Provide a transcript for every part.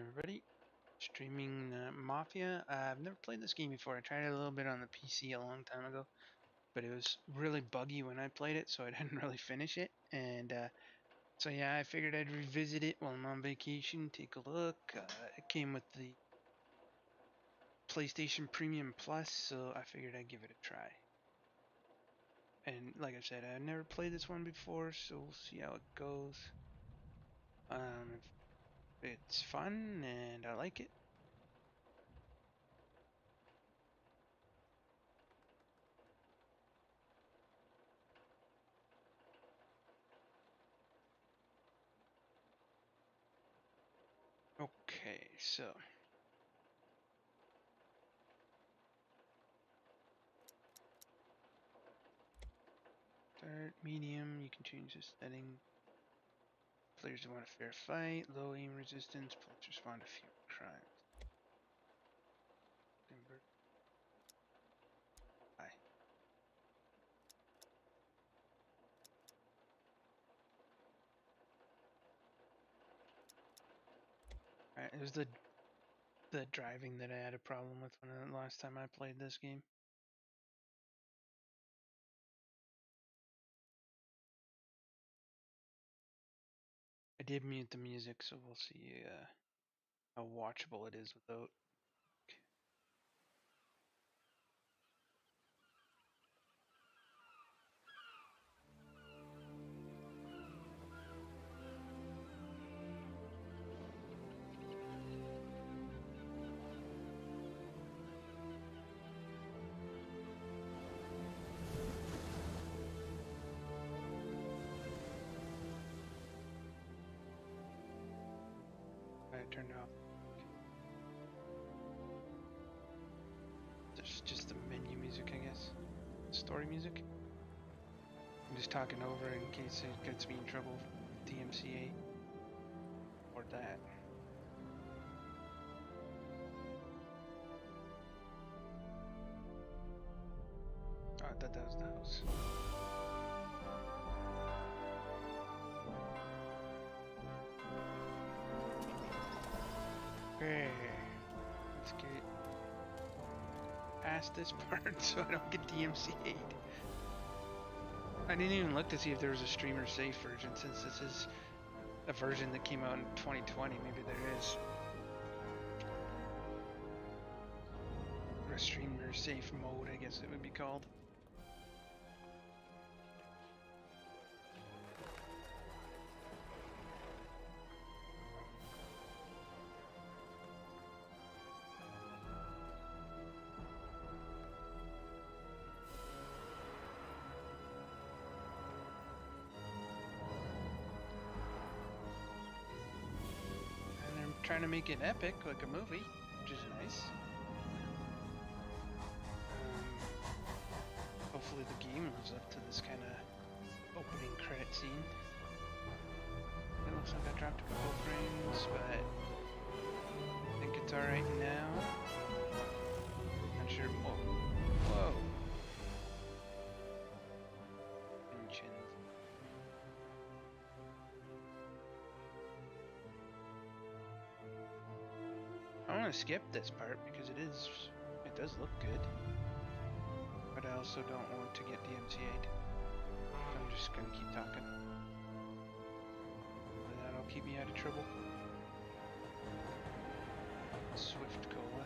everybody. Streaming Mafia. I've never played this game before. I tried it a little bit on the PC a long time ago, but it was really buggy when I played it, so I didn't really finish it. And so yeah, I figured I'd revisit it while I'm on vacation, take a look. It came with the PlayStation Premium Plus, so I figured I'd give it a try. And like I said, I've never played this one before, so we'll see how it goes. It's fun and I like it. Okay, so start, medium, you can change the setting. Players want a fair fight, low aim resistance, players respond to fewer crimes. Timber. Hi. Alright, it was the driving that I had a problem with when the last time I played this game. I did mute the music, so we'll see how watchable it is without. I turned off. There's just the menu music, I guess. Story music. I'm just talking over in case it gets me in trouble with DMCA or that. Oh, I thought that was the house. Okay, let's get past this part so I don't get DMCA'd. I didn't even look to see if there was a streamer safe version since this is a version that came out in 2020. Maybe there is. Or a streamer safe mode, I guess it would be called. Trying to make it epic, like a movie, which is nice. Hopefully the game lives up to this kind of opening credit scene. It looks like I dropped a couple frames, but I think it's alright now. Not sure. Whoa. Mentions. I want to skip this part because it does look good. But I also don't want to get DMCA'd. So I'm just gonna keep talking. And that'll keep me out of trouble. Swift Cola.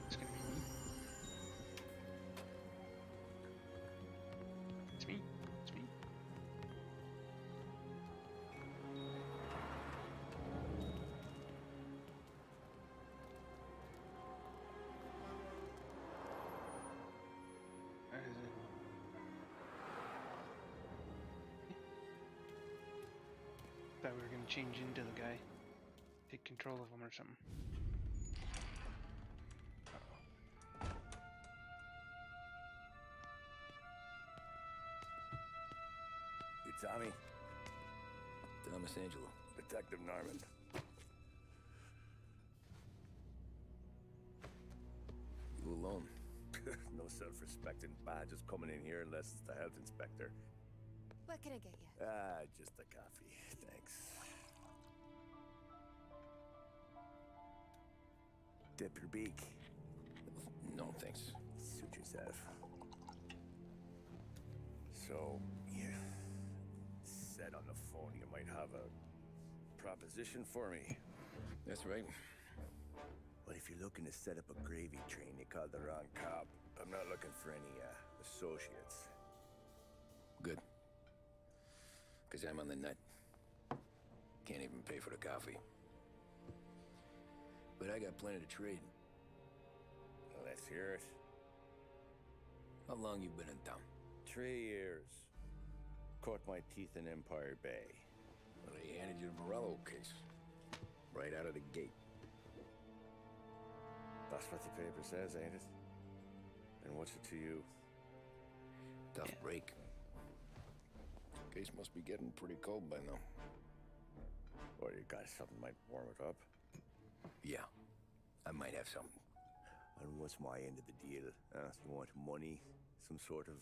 It's gonna be me. It's me. It's me. That is it. Thought we were gonna change into the guy. Take control of him or something. You Tommy? Thomas Angelo. Detective Norman. You alone? No self-respecting badges coming in here unless it's the health inspector. What can I get you? Just a coffee, thanks. Dip your beak. No, thanks. Suit yourself. So, you said on the phone you might have a proposition for me. That's right. Well, if you're looking to set up a gravy train, you called the wrong cop. I'm not looking for any, associates. Good. Because I'm on the nut. Can't even pay for the coffee. But I got plenty to trade. Well, let's hear it. How long you been in town? 3 years. Caught my teeth in Empire Bay. Well, they handed you the Morello case. Right out of the gate. That's what the paper says, ain't it? And what's it to you? Tough break. Case must be getting pretty cold by now. Or you got something might warm it up? Yeah, I might have something. And what's my end of the deal? You want money? Some sort of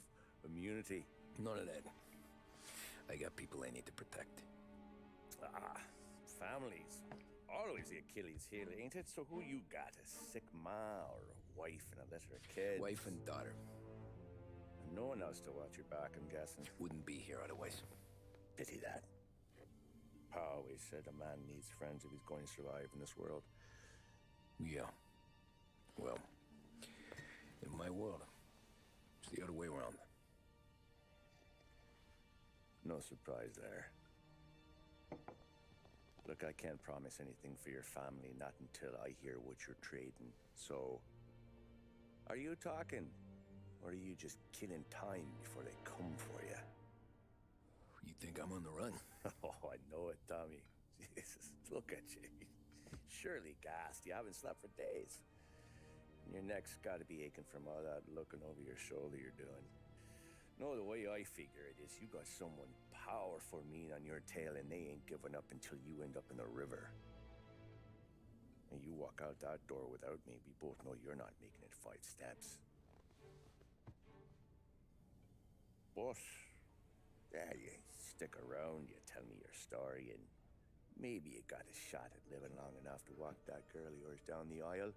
immunity? None of that. I got people I need to protect. Families. Always the Achilles heel, ain't it? So who you got? A sick ma or a wife and a litter of kids? Wife and daughter. And no one else to watch your back, I'm guessing. Wouldn't be here otherwise. Pity that. Pa always said a man needs friends if he's going to survive in this world. Yeah. Well, in my world, it's the other way around. No surprise there. Look, I can't promise anything for your family, not until I hear what you're trading. So, are you talking? Or are you just killing time before they come for you? You think I'm on the run? Oh, I know it, Tommy. Jesus, look at you. Surely gassed. You haven't slept for days. And your neck's got to be aching from all that looking over your shoulder you're doing. No, the way I figure it is you got someone powerful mean on your tail and they ain't giving up until you end up in the river. And you walk out that door without me, we both know you're not making it 5 steps. But, yeah, you stick around, you tell me your story, and maybe you got a shot at living long enough to walk that girl of yours down the aisle.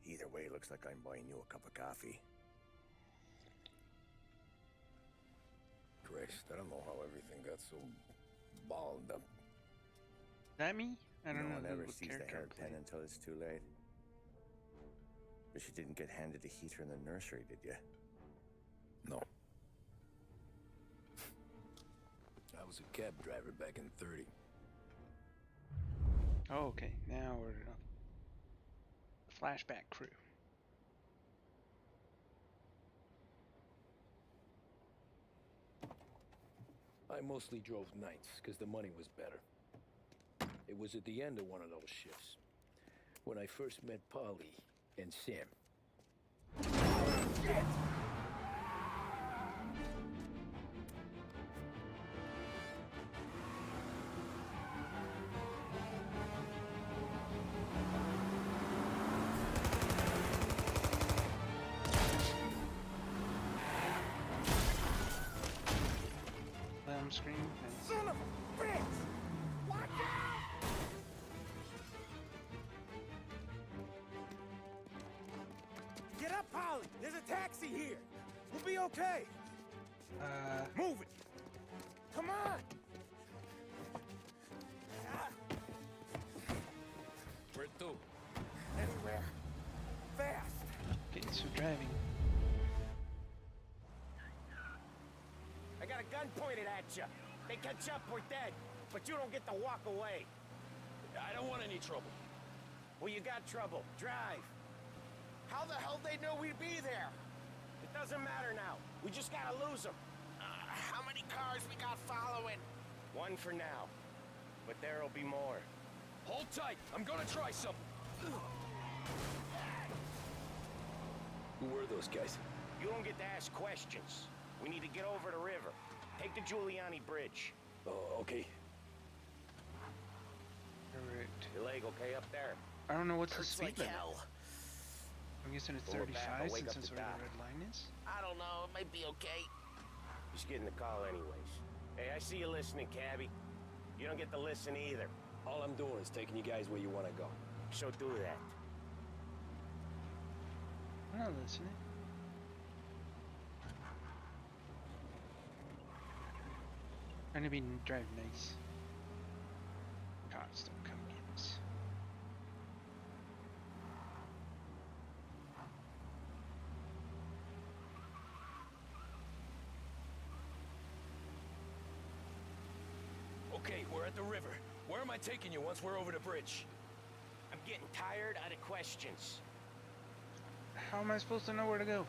Either way, looks like I'm buying you a cup of coffee. Christ, I don't know how everything got so balled up. That me? I don't know. No one ever who sees the character I hairpin played. until it's too late. But you didn't get handed a heater in the nursery, did you? No. I was a cab driver back in 30. Oh, okay. Now we're flashback crew. I mostly drove nights, because the money was better. It was at the end of one of those shifts, when I first met Polly and Sam. Shit! Screen. Nice. Son of a bitch! Watch out! Get up, Polly! There's a taxi here! We'll be okay! Move it! Come on! Where to? Anywhere. Fast! Getting to driving. I got a gun pointed at you. They catch up, we're dead. But you don't get to walk away. I don't want any trouble. Well, you got trouble. Drive. How the hell they know we'd be there? It doesn't matter now. We just gotta lose them. How many cars we got following? One for now. But there'll be more. Hold tight. I'm gonna try something. Who were those guys? You don't get to ask questions. We need to get over the river. Take the Giuliani Bridge. Oh, okay. Alright. Your leg okay up there? I don't know what's the Hurts speed like limit. hell. I'm guessing it's Pull it back, 35 I'll wake since up that's the where doc. the red line is. I don't know, it might be okay. Just getting the call anyways. Hey, I see you listening, cabbie. You don't get to listen either. All I'm doing is taking you guys where you want to go. So do that. I'm not listening. Trying to drive nice. Cops don't come get us. Okay, we're at the river. Where am I taking you once we're over the bridge? I'm getting tired of the questions. How am I supposed to know where to go?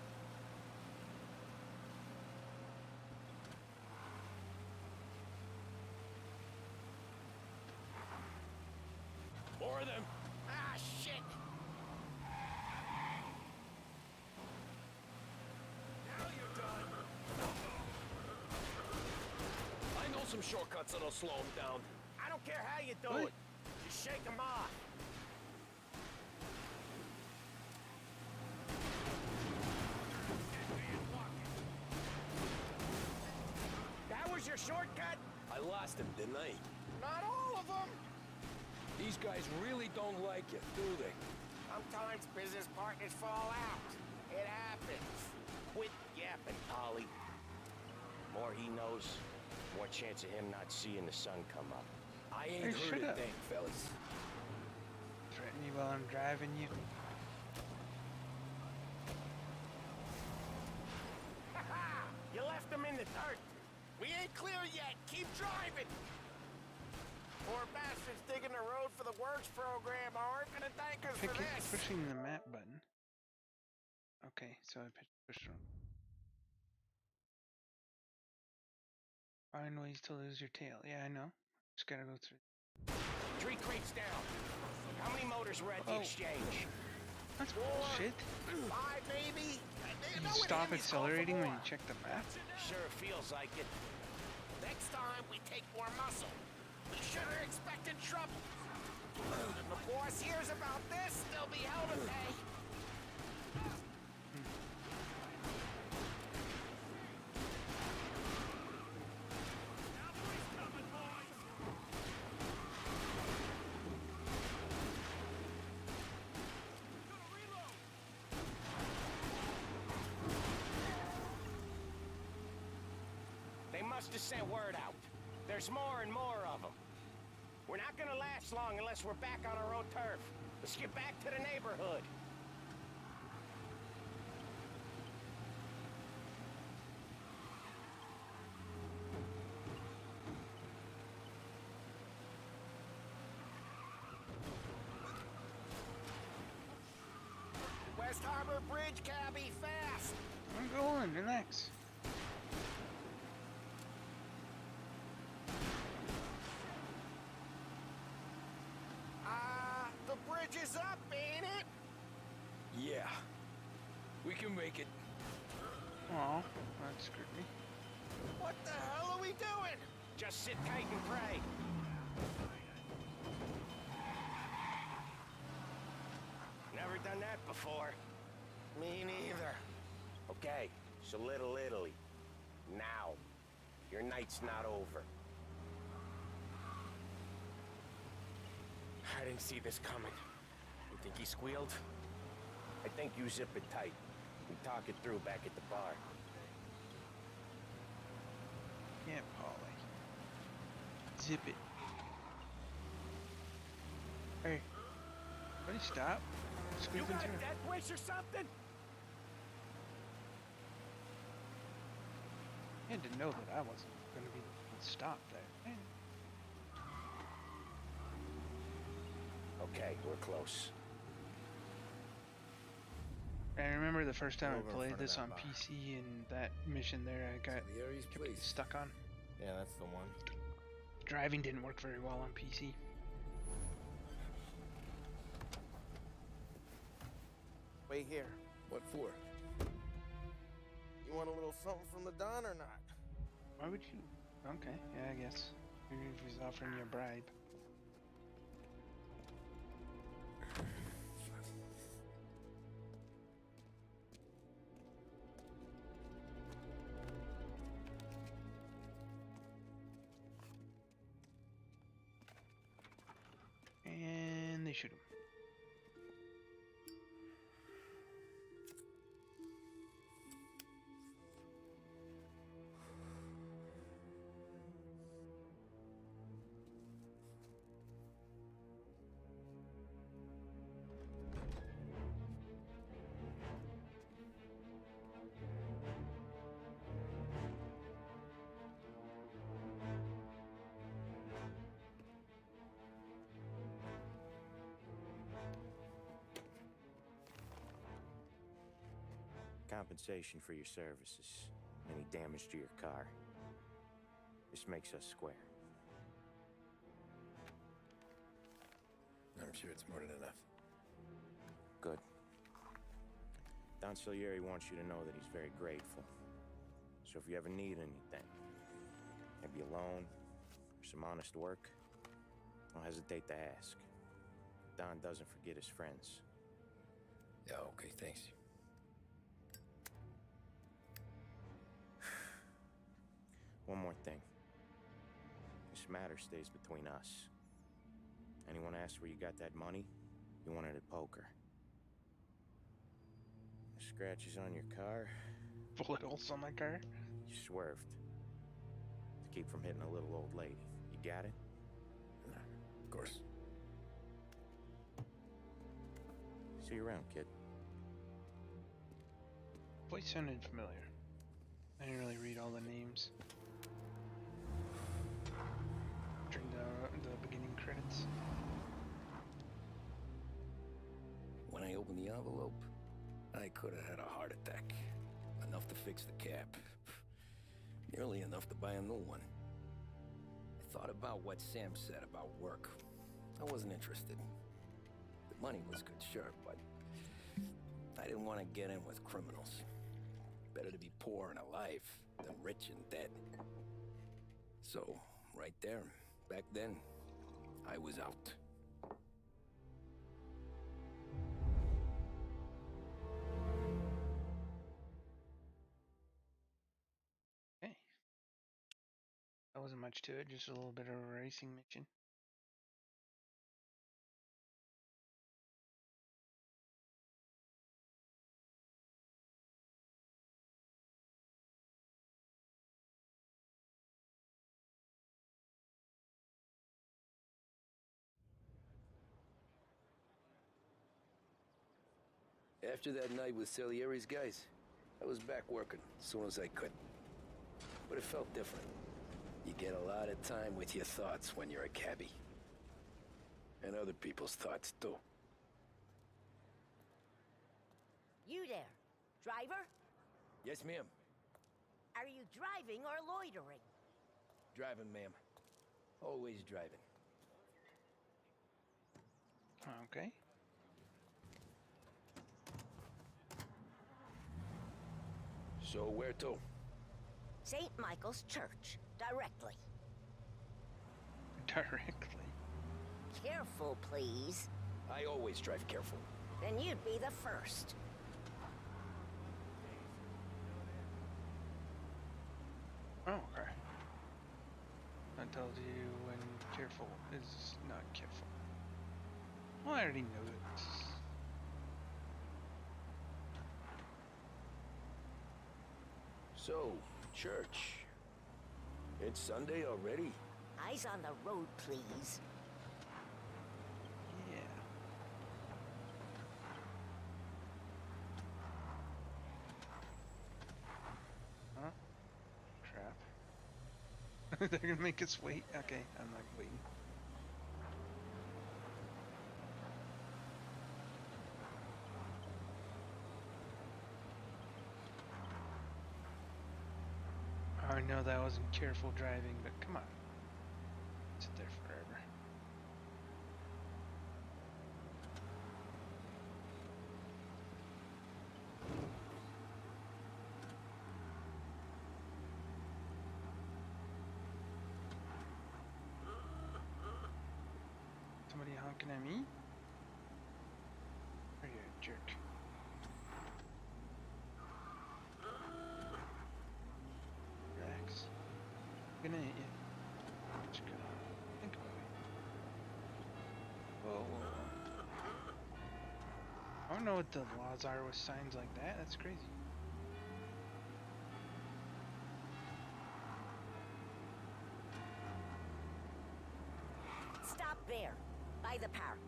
More of them. Ah, shit! Now you're done. I know some shortcuts that'll slow them down. I don't care how you do What? it. Just shake them off. That was your shortcut? I lost him, didn't I? Not all of them! These guys really don't like you, do they? Sometimes business partners fall out. It happens. Quit yapping, Polly. More he knows, more chance of him not seeing the sun come up. I Hey, ain't heard shut a up. thing, fellas. Threaten me while I'm driving you. Ha ha! You left them in the dirt. We ain't clear yet. Keep driving. Poor bastards digging the road for the works program aren't gonna thank us for Keep this. pushing the map button. Okay, so I pushed on. Find ways to lose your tail. Yeah, I know. Just gotta go through. 3 crates down. How many motors were at the Oh. exchange? That's bullshit. 5 maybe. You stop accelerating when you check the map. Sure feels like it. Next time we take more muscle. We should have expected trouble. If the boss hears about this, there'll be hell to pay. They must have sent word out. There's more and more of them. We're not gonna last long unless we're back on our own turf. Let's get back to the neighborhood. West Harbor Bridge, cabbie, fast. I'm going. Relax. The bridge is up, ain't it? Yeah. We can make it. Aw, that screwed me. What the hell are we doing? Just sit tight and pray. Never done that before. Me neither. Okay, so Little Italy. Now. Your night's not over. I didn't see this coming. You think he squealed? I think you zip it tight. We talk it through back at the bar. Yeah, Polly. Zip it. Hey. Buddy, stop. You Squeezing got a through. death wish or something? You had to know that I wasn't going to be stopped there. Man. Okay, we're close. I remember the first time Over I in played front of this that on bar. PC and that mission there I got The Aries kept place. stuck on. Yeah, that's the one. Driving didn't work very well on PC. Wait here. What for? You want a little something from the Don or not? Why would you? Okay, yeah, I guess. Maybe if he's offering you a bribe. shoot him. Compensation for your services. Any damage to your car. This makes us square. I'm sure it's more than enough. Good. Don Salieri wants you to know that he's very grateful. So if you ever need anything, maybe a loan or some honest work, don't hesitate to ask. Don doesn't forget his friends. Yeah, okay, thanks. One more thing. This matter stays between us. Anyone asks where you got that money, you want it at poker. The scratches on your car, Bullet holes on my car. you swerved. To keep from hitting a little old lady. You got it? Of course. See you around, kid. Voice sounded familiar. I didn't really read all the names during the beginning credits. When I opened the envelope, I could have had a heart attack. Enough to fix the cap. Nearly enough to buy a new one. I thought about what Sam said about work. I wasn't interested. The money was good, sure, but I didn't want to get in with criminals. Better to be poor and alive than rich and dead. So, right there, back then, I was out. Okay. That wasn't much to it, just a little bit of a racing mission. After that night with Salieri's guys, I was back working as soon as I could. But it felt different. You get a lot of time with your thoughts when you're a cabbie. And other people's thoughts, too. You there, driver? Yes, ma'am. Are you driving or loitering? Driving, ma'am. Always driving. Okay. So where to? St. Michael's Church, directly. Directly. Careful, please. I always drive careful. Then you'd be the first. Oh, okay. That tells you when careful is not careful. Well, I already know it. So, church. It's Sunday already? Eyes on the road, please. Yeah. Huh? Crap. They're gonna make us wait? Okay, I'm not waiting. I know that wasn't careful driving, but come on. Sit there forever. Somebody honking at me? Are you a jerk? Relax. I'm gonna hit you. Just gonna think about it. Whoa, whoa, whoa. don't know what the laws are with signs like that. That's crazy. Stop there, by the park.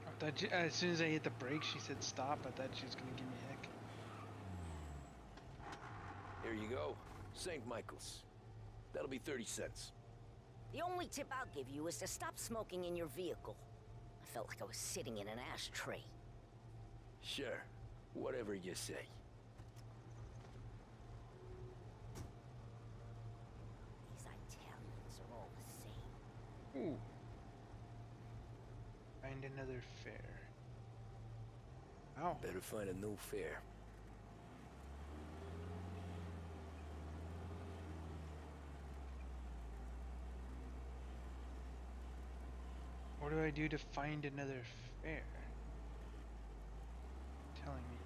I thought as soon as I hit the brake, she said stop. I thought she was gonna give me a heck. Here you go. St. Michael's. That'll be 30 cents. The only tip I'll give you is to stop smoking in your vehicle. I felt like I was sitting in an ashtray. Sure. Whatever you say. These Italians are all the same. Ooh. Find another fare. Wow. Better find a new fare. What do I do to find another fare? Telling me.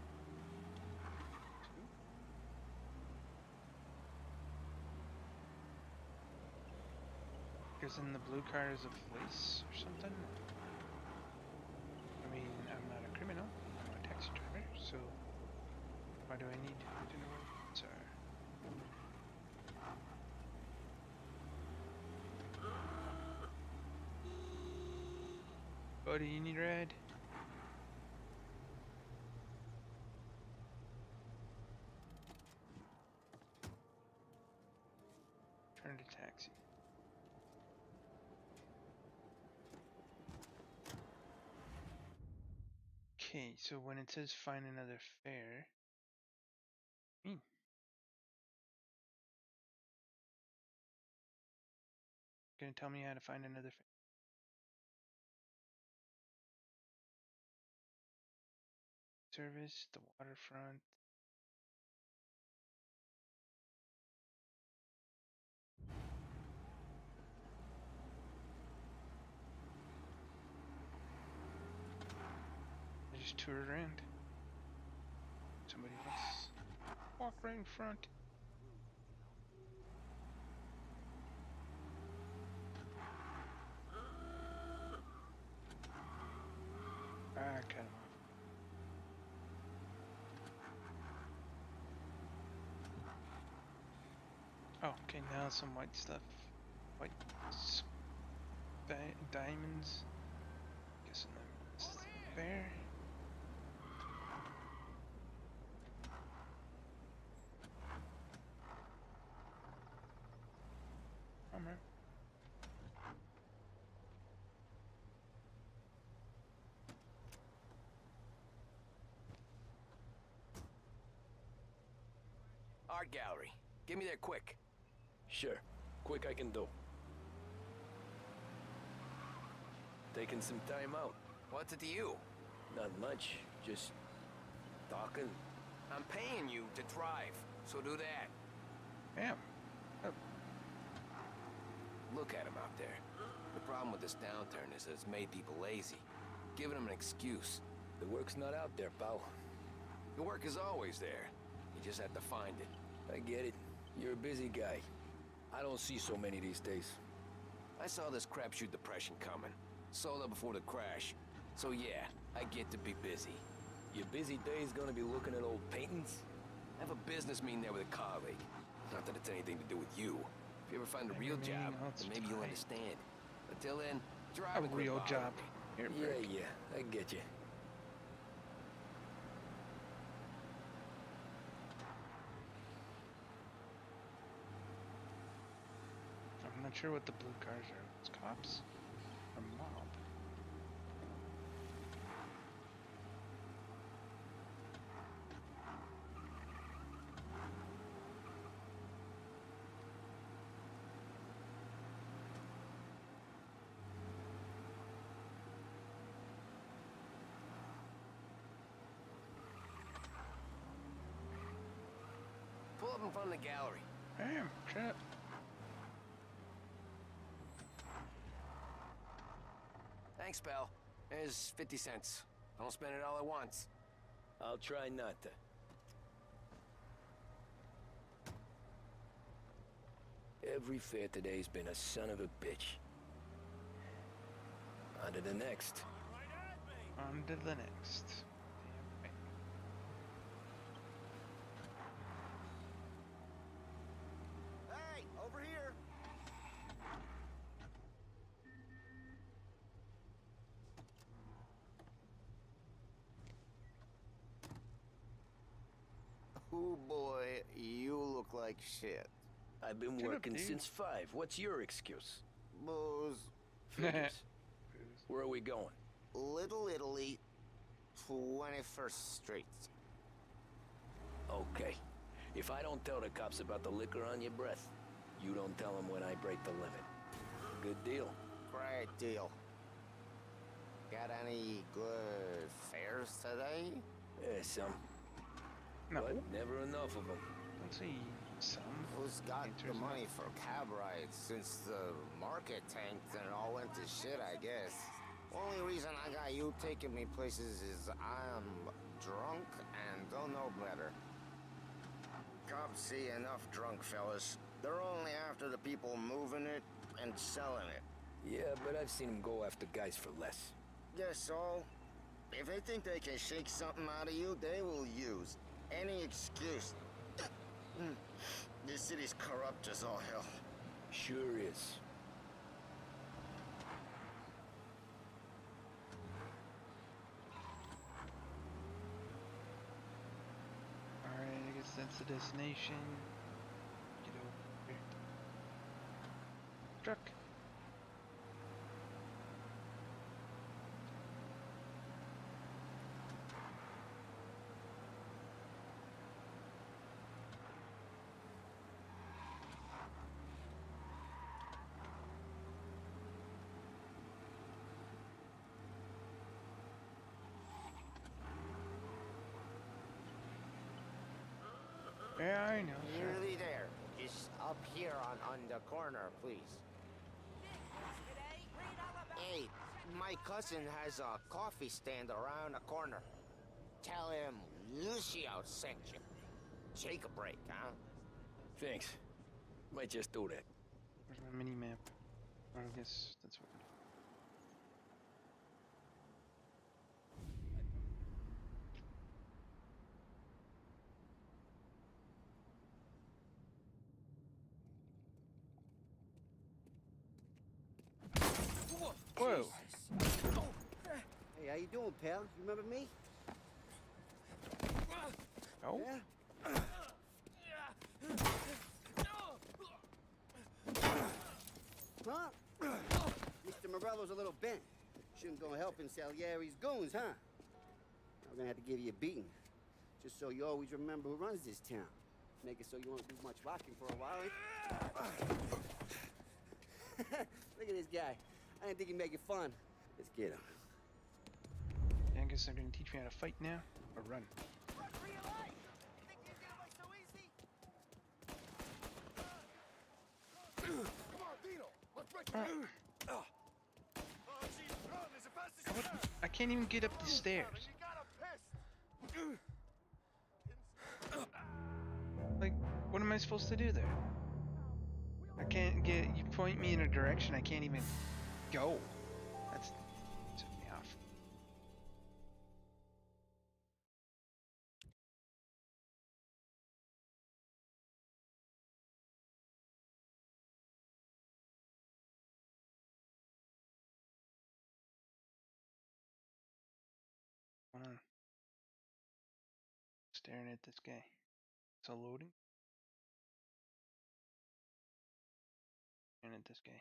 Because in the blue car is a place or something? I mean, I'm not a criminal. I'm a taxi driver, so why do I need to know where roads are? Buddy, you need a ride? Turn to taxi. Okay, so when it says find another fare, gonna tell me how to find another fare. Service, the waterfront. I just toured around. Somebody else. Walk right in front. Ah, cut him off. Oh, okay, now some white stuff. White diamonds. Guessing that's there. Bummer. Art gallery. Get me there quick. Sure. Quick I can do. Taking some time out. What's it to you? Not much. Just talking. I'm paying you to drive, so do that. Damn. Oh, Look at him out there. The problem with this downturn is that it's made people lazy. Giving them an excuse. The work's not out there, pal. The work is always there. You just have to find it. I get it. You're a busy guy. I don't see so many these days. I saw this crapshoot depression coming. Sold up before the crash. So yeah, I get to be busy. Your busy day's gonna be looking at old paintings? I have a business meeting there with a colleague. Not that it's anything to do with you. If you ever find a real Everything job, else then maybe you'll fine. understand. Until then, drive a and quit real bothering job. me. Here, Yeah, Brick. yeah, I get you. I'm not sure what the blue cars are. It's cops or mob. Pull up in front of the gallery. Damn, trap. Thanks, pal. There's 50 cents. Don't spend it all at once. I'll try not to. Every fair today's been a son of a bitch. On to the next. On to the next. Damn right. like shit. I've been Shut up, working dude. since 5. What's your excuse? Booze. Figures. Where are we going? Little Italy, 21st Street. Okay. If I don't tell the cops about the liquor on your breath, you don't tell them when I break the limit. Good deal. Great deal. Got any good fares today? Yeah, some. No, But never enough of them. don't say some. Who's got the There's money for cab rides since the market tanked and it all went to shit, I guess? Only reason I got you taking me places is I'm drunk and don't know better. Cops see enough drunk fellas. They're only after the people moving it and selling it. Yeah, but I've seen them go after guys for less. Yes, so if they think they can shake something out of you, they will use any excuse. This city's corrupt as all hell. Sure is. Alright, I guess that's the destination. Get over here. Truck. Yeah, I know. Sure. Nearly there. Just up here on the corner, please. Hey, my cousin has a coffee stand around the corner. Tell him Lucio sent you. Take a break, huh? Thanks. Might just do that. Where's my mini map? I guess that's what. Whoa! Hey, how you doing, pal? You remember me? Oh? Yeah? Huh? Mr. Morello's a little bent. Shouldn't go helping Salieri's goons, huh? I'm gonna have to give you a beating. Just so you always remember who runs this town. Make it so you won't do much rocking for a while. Look at this guy. I didn't think he'd make it fun. Let's get him. Yeah, I guess they're gonna teach me how to fight now? Or run. Run for your life! Think you can get away so easy? Come on, Dino! Let's break it! Oh, jeez, run as fast as you can! I can't even get up the stairs. You got him pissed! Like, what am I supposed to do there? I can't get. You point me in a direction, I can't even go. That's took me off. Hold on. Staring at this guy. It's all loading. Staring at this guy.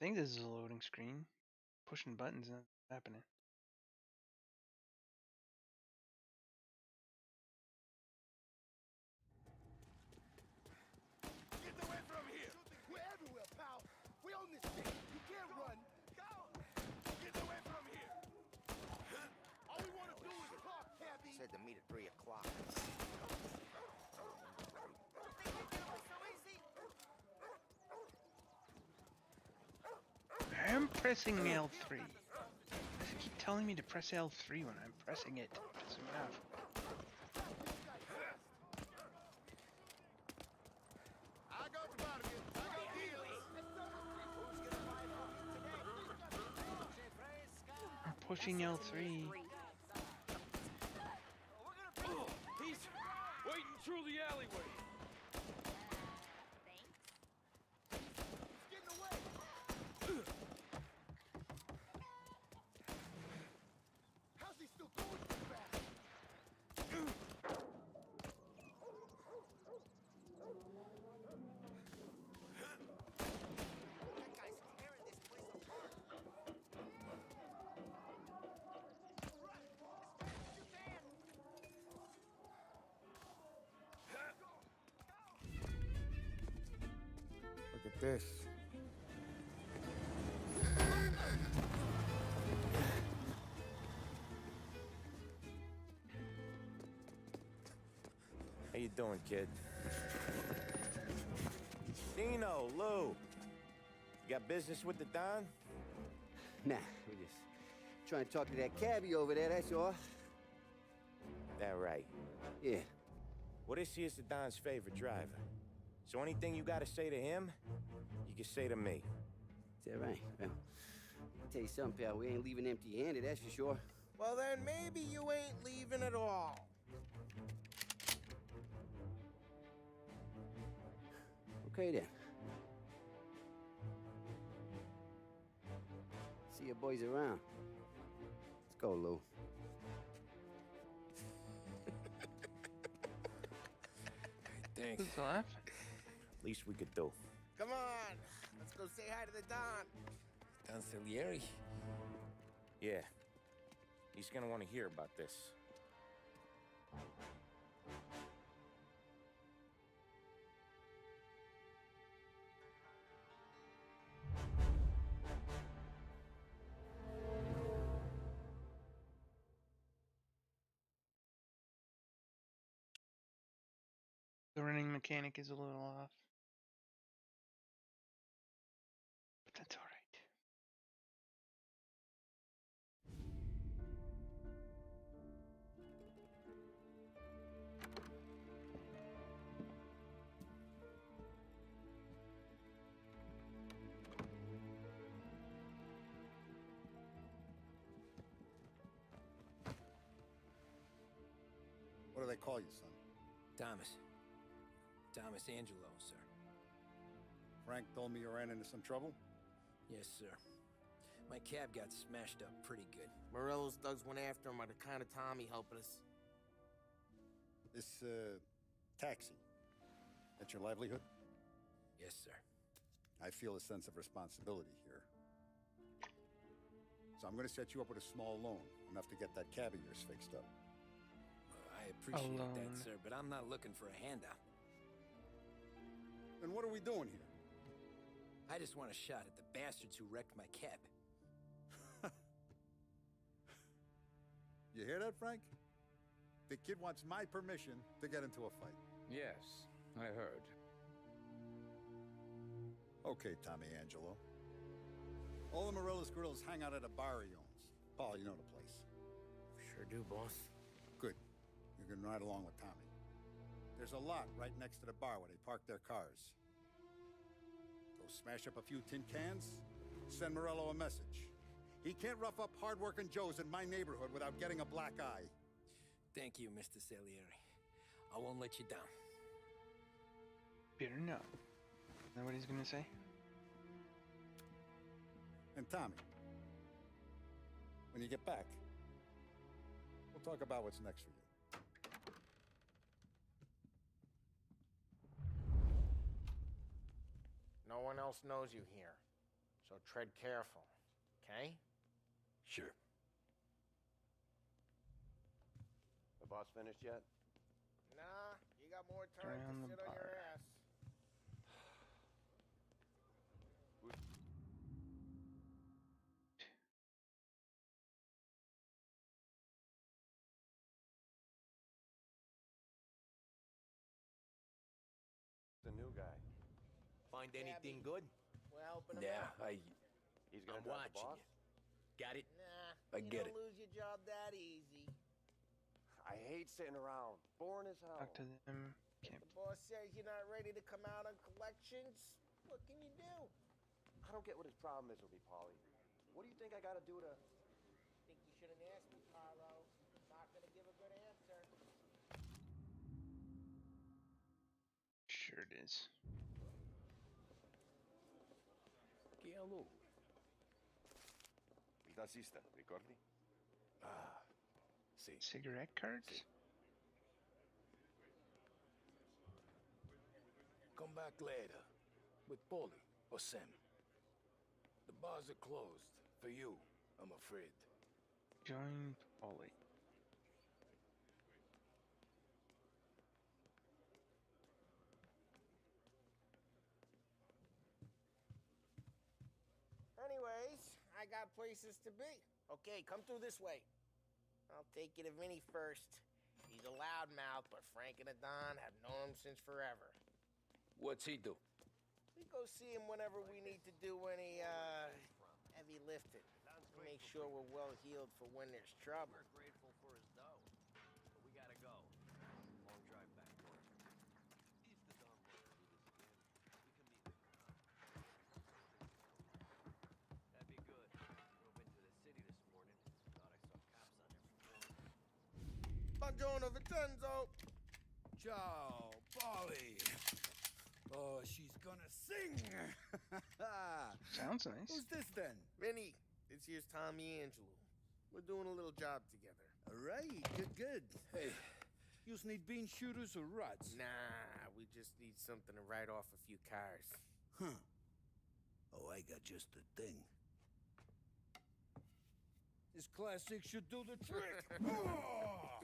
I think this is a loading screen. Pushing buttons and it's happening. Get away from here! We're everywhere, pal! We own this thing! You can't run! Go! Get away from here! All we want to do is talk, cabby! Said to meet at 3 o'clock. I'm pressing L3. They keep telling me to press L3 when I'm pressing it. It's pissing me off. I got the bottom of you. I got deals. I'm pushing L3. He's waiting through the alleyway. Getting away. How's he still going so fast? this. How you doing, kid? Dino, Lou. You got business with the Don? Nah, we're just trying to talk to that cabbie over there, that's all. That right. Yeah. Well, this here's the Don's favorite driver. So anything you gotta say to him, you can say to me. Is that right? Well, I'll tell you something, pal. We ain't leaving empty-handed, that's for sure. Well, then maybe you ain't leaving at all. Okay, then. See your boys around. Let's go, Lou. Thanks. Who's laughing? Least we could do. Come on, let's go say hi to the Don. Don Salieri? Yeah. He's gonna want to hear about this. The running mechanic is a little off. But that's alright. What do they call you, son? Thomas. Thomas Angelo, sir. Frank told me you ran into some trouble? Yes, sir. My cab got smashed up pretty good. Morello's thugs went after him on account of Tommy helping us. This, taxi. That's your livelihood? Yes, sir. I feel a sense of responsibility here. So I'm gonna set you up with a small loan, enough to get that cab of yours fixed up. I appreciate Alone. that, sir, but I'm not looking for a handout. Then what are we doing here? I just want a shot at the bastards who wrecked my cab. You hear that, Frank? The kid wants my permission to get into a fight. Yes, I heard. Okay, Tommy Angelo. All the Morello's girls hang out at a bar he owns. Paul, you know the place. Sure do, boss. Good. You can ride along with Tommy. There's a lot right next to the bar where they park their cars. Go smash up a few tin cans, send Morello a message. He can't rough up hard-working Joes in my neighborhood without getting a black eye. Thank you, Mr. Salieri. I won't let you down. Better not. Is that what he's gonna say? And Tommy, when you get back, we'll talk about what's next for you. No one else knows you here, so tread careful, okay? Sure. The boss finished yet? Nah, you got more time Around to the sit on your bar. ass. The new guy. Find anything Cabby. good? We're helping him Yeah, out. He's I'm gonna drive the watching boss? you. Got it? Nah, I you get don't it. lose your job that easy. I hate sitting around. Boring as hell. Talk to them. If Can't. the boss says you're not ready to come out on collections, what can you do? I don't get what his problem is with me, Paulie. What do you think I gotta do to... Think you shouldn't ask me, Carlo. Not gonna give a good answer. Sure it is. Che allora? Il tassista, ricordi? Ah, sì. Cigarette cards? Come back later. With Polly or Sam. The bars are closed. For you, I'm afraid. Join Polly. got places to be. Okay, come through this way. I'll take you to Vinny first. He's a loudmouth, but Frank and the Don have known him since forever. What's he do? We go see him whenever we need to do any, heavy lifting. To make sure we're well healed for when there's trouble. We're grateful for his dough, but we gotta go. Long drive back for him. If the Don wants to do this again, we can meet him around. That'd be good. Drove into the city this morning. Thought I saw cops on every corner. Buongiorno, Vincenzo! Ciao, Polly. Oh, she's gonna sing. Sounds nice. Who's this then? Vinny, this here's Tommy Angelo. We're doing a little job together. All right, good. Hey, you need bean shooters or rods? Nah, we just need something to write off a few cars. Huh. Oh, I got just the thing. This classic should do the trick. Oh!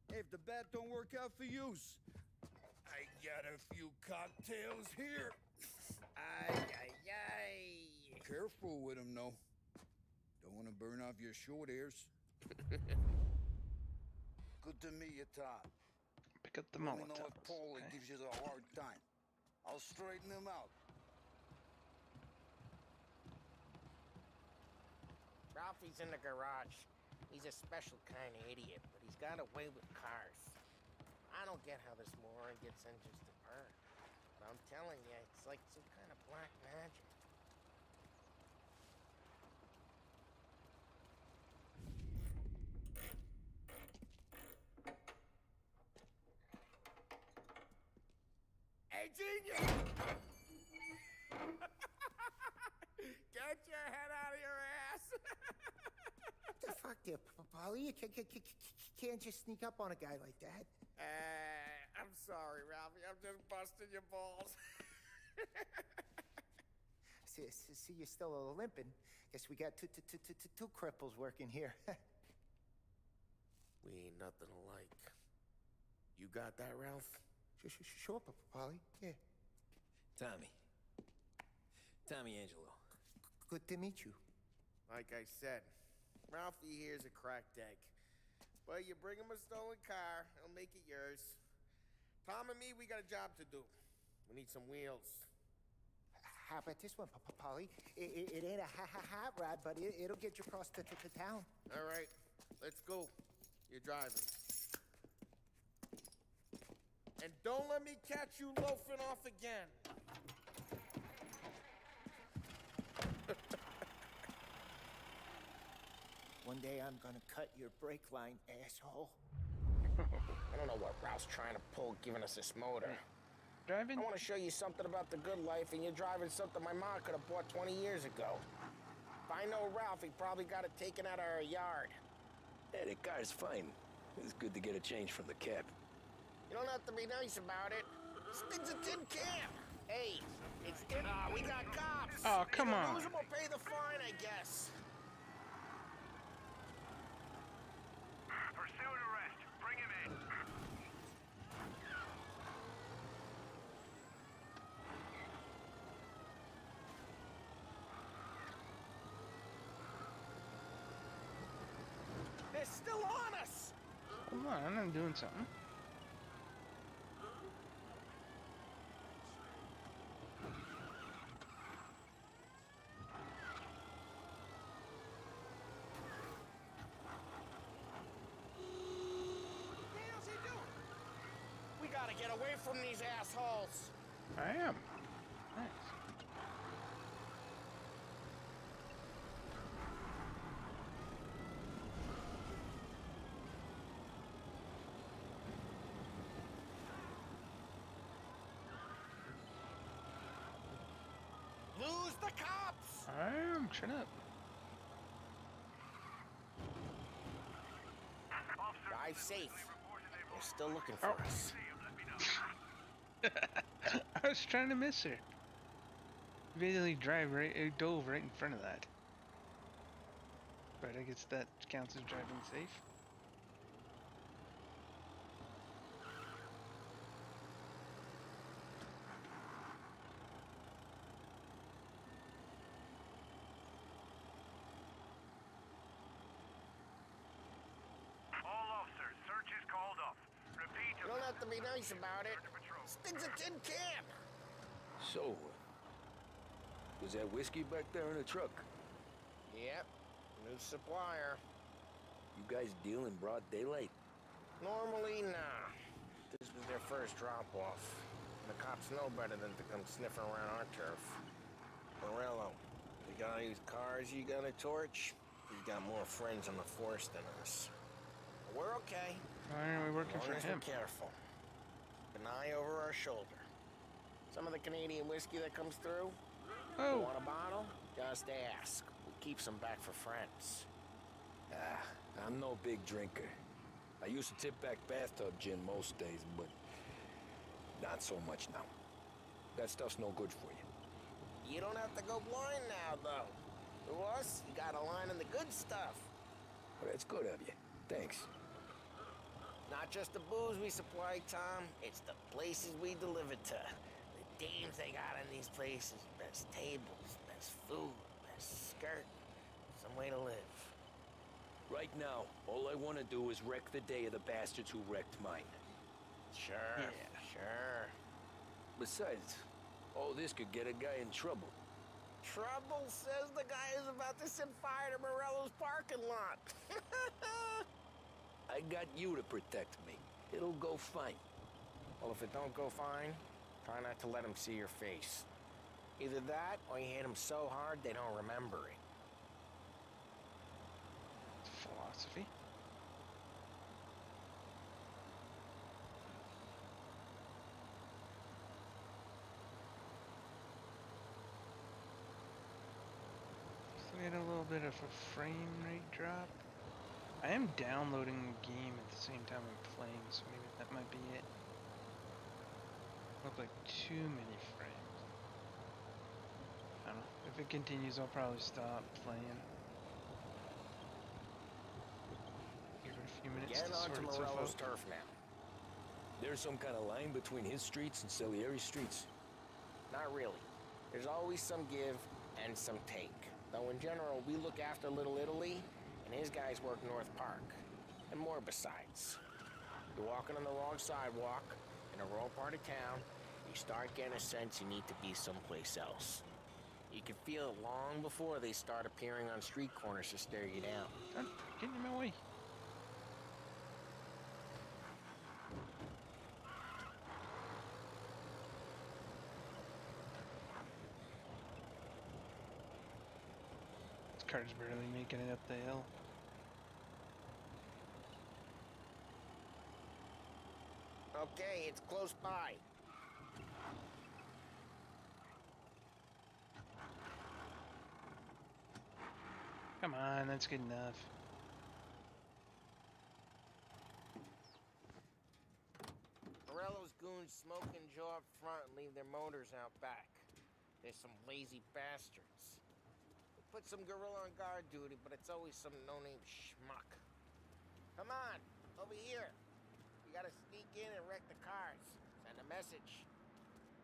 Hey, if the bat don't work out for use, I got a few cocktails here. Ay. Careful with them, though. Don't want to burn off your short hairs. Good to meet you, Todd. Pick up the Let me know if Molotovs. Paulie Okay. gives you a hard time. I'll straighten him out. Ralphie's in the garage. He's a special kind of idiot, but he's got a way with cars. I don't get how this moron gets engines to burn. But I'm telling you, it's like some kind of black magic. Hey, genius! Get your head out of your ass! What the fuck there, Polly? You can't just sneak up on a guy like that. I'm sorry, Ralphie. I'm just busting your balls. See, you're still limping. Guess we got two cripples working here. We ain't nothing alike. You got that, Ralph? Sure, Polly. Yeah. Tommy. Tommy Angelo. Good to meet you. Like I said, Ralphie here's a cracked egg. But you bring him a stolen car, he'll make it yours. Tom and me, we got a job to do. We need some wheels. How about this one, Polly? It ain't a hot rod, but it'll get you across to town. All right, let's go. You're driving. And don't let me catch you loafing off again. One day I'm gonna cut your brake line, asshole. I don't know what Ralph's trying to pull giving us this motor. Driving? I want to show you something about the good life, and you're driving something my mom could have bought 20 years ago. If I know Ralph, he probably got it taken out of our yard. Yeah, the car's fine. It's good to get a change from the cab. You don't have to be nice about it. Spins a tin can. Hey, it's we got cops. Oh, come Either on. lose 'em or pay the fine, I guess. Pursuit arrest. Bring him in. They're still on us. Hold on, I'm doing something. What the hell's he doing? We gotta get away from these assholes. I am. Nice. Lose the cops. I am. Shut up. Drive safe. They're still looking for us. I was trying to miss her. Basically, dove right in front of that. But I guess that counts as driving safe. to be nice about it. This thing's a tin can. So, was that whiskey back there in the truck? Yep, new supplier. You guys deal in broad daylight? Normally, nah. This was their first drop-off. The cops know better than to come sniffing around our turf. Morello, the guy whose cars you gonna torch, he's got more friends on the force than us. But we're okay. Why aren't we working As for long as him? we're careful. Keep an eye over our shoulder. Some of the Canadian whiskey that comes through, Oh, you want a bottle? Just ask. We keep some back for friends. I'm no big drinker. I used to tip back bathtub gin most days, but not so much now. That stuff's no good for you. You don't have to go blind now, though. To us, you got a line in the good stuff. Well, that's good of you. Thanks. Not just the booze we supply, Tom. It's the places we deliver to. The dames they got in these places. Best tables, best food, best skirt. Some way to live. Right now, all I want to do is wreck the day of the bastards who wrecked mine. Sure, Yeah. sure. Besides, all this could get a guy in trouble. Trouble says the guy is about to set fire to Morello's parking lot. I got you to protect me. It'll go fine. Well, if it don't go fine, try not to let them see your face. Either that, or you hit them so hard they don't remember it. philosophy. Still get a little bit of a frame rate drop. I am downloading the game at the same time I'm playing, so maybe that might be it. Look like too many frames. I don't know. If it continues, I'll probably stop playing. Give it a few minutes Getting to onto sort itself Morello's out. turf now. There's some kind of line between his streets and Salieri's streets. Not really. There's always some give and some take. Though in general, we look after Little Italy, and his guys work North Park. And more besides. You're walking on the wrong sidewalk, in the wrong part of town, you start getting a sense you need to be someplace else. You can feel it long before they start appearing on street corners to stare you down. God, get in my way. This car's barely making it up the hill. Okay, it's close by. Come on, that's good enough. Morello's goons smoke and jaw up front and leave their motors out back. They're some lazy bastards. We put some gorilla on guard duty, but it's always some no-name schmuck. Come on, over here. We gotta sneak in and wreck the cars. Send a message.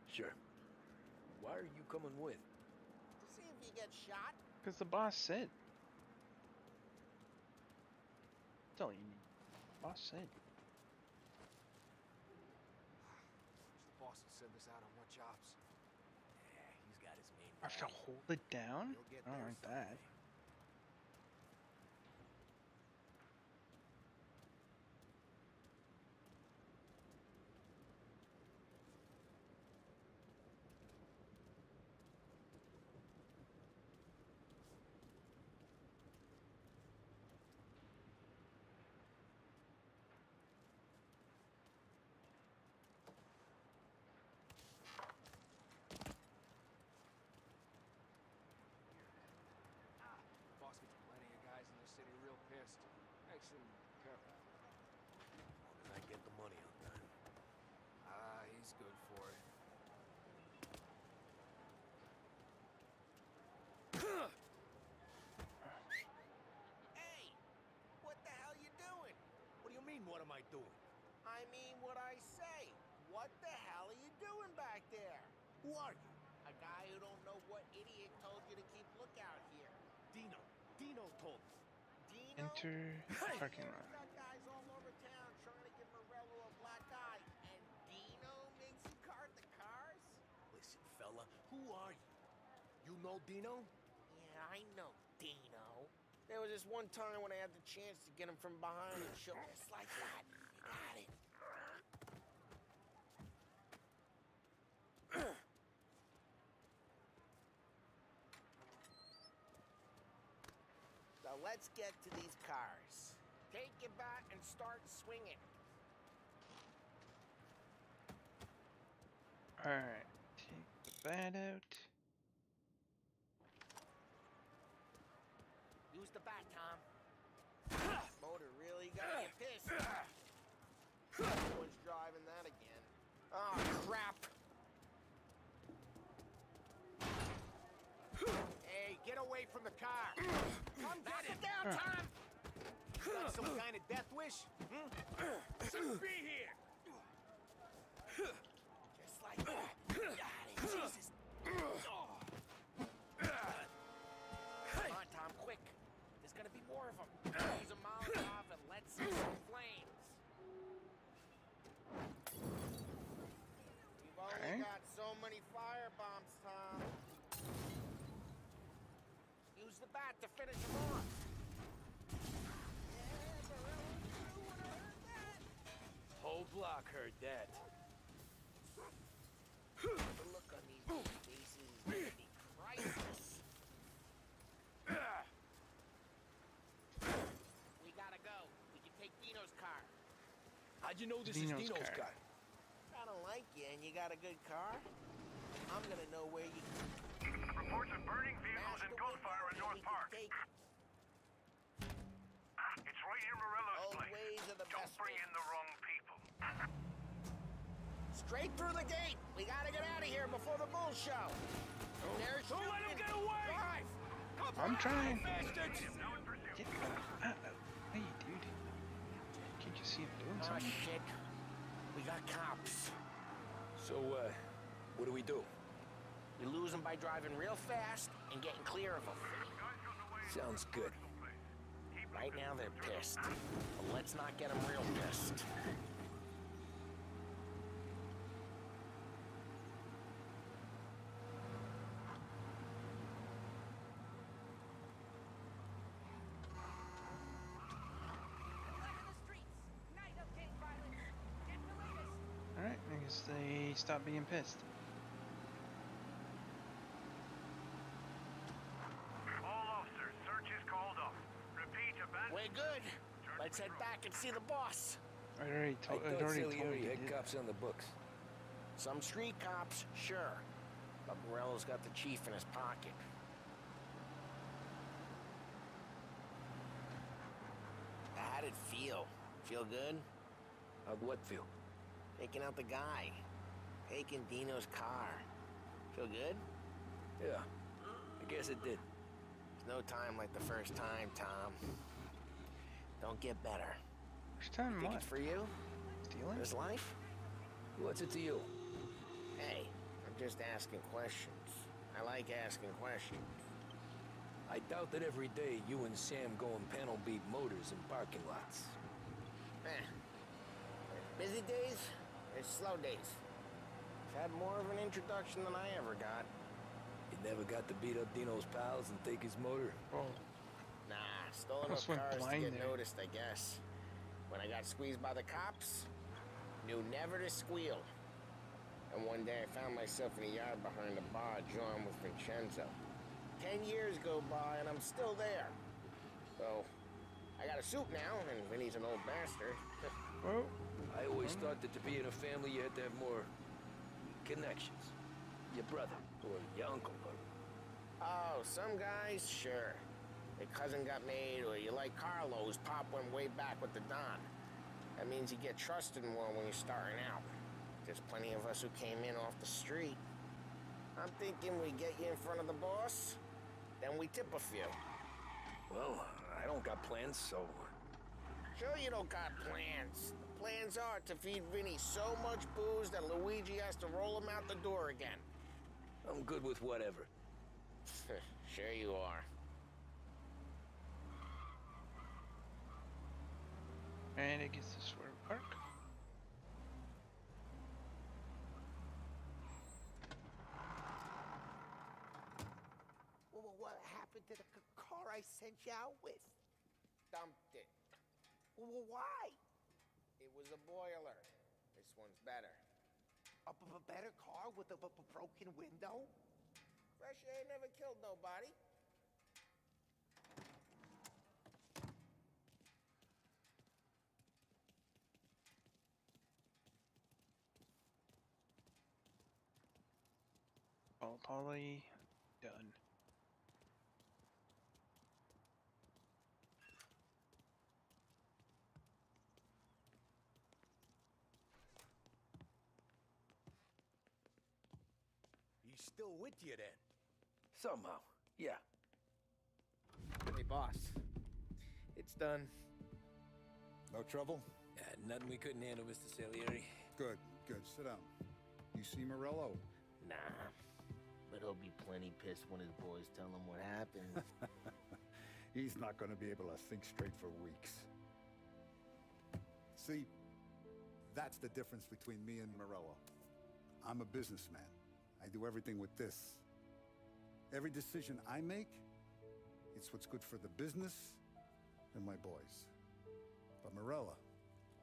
Sure. Why are you coming with? To see if you get shot. Because the boss said. That's all you need. Boss said. The boss will send us out on what jobs? Yeah, he's got his main I have to hold it down? You'll get I don't there like that. Boss gets plenty of guys in the city real pissed. Makes them careful. As I get the money on time. He's good for it. Hey! What the hell you doing? What do you mean, what am I doing? I mean what I say. What the hell are you doing back there? Who are you? A guy who don't know what idiot told you to keep lookout here. Dino. Dino told me. Dino? Enter Hey! parking lot. Got guys all over town trying to give Morello a black eye, know Dino? Yeah, I know Dino. There was this one time when I had the chance to get him from behind and show just like that. You got it. So let's get to these cars. Take your bat and start swinging. Alright, take the bat out. Use the bat, Tom. Motor really got you pissed. No one's driving that again. Oh, crap. Hey, get away from the car. Come get it down, Tom. Got some kind of death wish? Shouldn't be here. Just like that. Got it, Jesus. Come on, Tom, quick. There's gonna be more of them. Use a Molotov and let's see some flames. We've only got so many fire bombs, Tom. Use the bat to finish them off. Whole block heard that. The look on these faces is gonna be priceless. We gotta go. We can take Dino's car. How'd you know this Dino's is Dino's car. car? I don't like you and you got a good car. I'm gonna know where you Reports of burning vehicles smash and the gunfire in window North and we can Park. take It's right near Morello's old place. ways of the Don't best bring in the wrong people. straight through the gate. We gotta get out of here before the bull show. There's Don't let him shooting. get away! Drive. I'm trying. Bastards! Now in pursuit. Get hey, dude. Can't you see him doing Oh something? shit. We got cops. So, what do we do? We lose them by driving real fast and getting clear of them. Sounds good. Right now they're pissed. But let's not get them real pissed. Alright, I guess they stopped being pissed. All officers, search is called off. Repeat, abandoned. We're good. Let's head back and see the boss. I already I told thought me Salieri you had did. cops on the books. Some street cops, sure. But Morello's got the chief in his pocket. How'd it feel? Feel good? How'd what feel? Taking out the guy. Taking Dino's car. Feel good? Yeah, I guess it did. There's no time like the first time, Tom. Don't get better. First time Think what? it's for you? Stealing? This life? What's it to you? Hey, I'm just asking questions. I like asking questions. I doubt that every day you and Sam go and panel beat motors in parking lots. Busy days, there's slow days. I've had more of an introduction than I ever got. You never got to beat up Dino's pals and take his motor? Oh, Nah, stole enough Almost went cars to blind get there. noticed, I guess. When I got squeezed by the cops, knew never to squeal. And one day I found myself in a yard behind a bar drawn with Vincenzo. 10 years go by and I'm still there. So, I got a suit now, and Vinny's an old bastard. well, I always thought that to be in a family you had to have more connections. Your brother, or your uncle, or... Oh, some guys, sure. Your cousin got made, or you like Carlos, Pop went way back with the Don. That means you get trusted more when you're starting out. There's plenty of us who came in off the street. I'm thinking we get you in front of the boss, then we tip a few. Well, I don't got plans, so... Sure you don't got plans. The plans are to feed Vinny so much booze that Luigi has to roll him out the door again. I'm good with whatever. Sure you are. and it gets to Swerve Park. into the car I sent you out with. Dumped it. Well, why? It was a boiler. This one's better. A better car with a broken window? Fresh air never killed nobody. All poly done. He's still with you then? Somehow, yeah. Hey, boss. It's done. No trouble? Nothing we couldn't handle, Mr. Salieri. Good, good. Sit down. You see Morello? Nah. But he'll be plenty pissed when his boys tell him what happened. He's not going to be able to think straight for weeks. See, that's the difference between me and Morello. I'm a businessman. I do everything with this. Every decision I make, it's what's good for the business and my boys. But Morello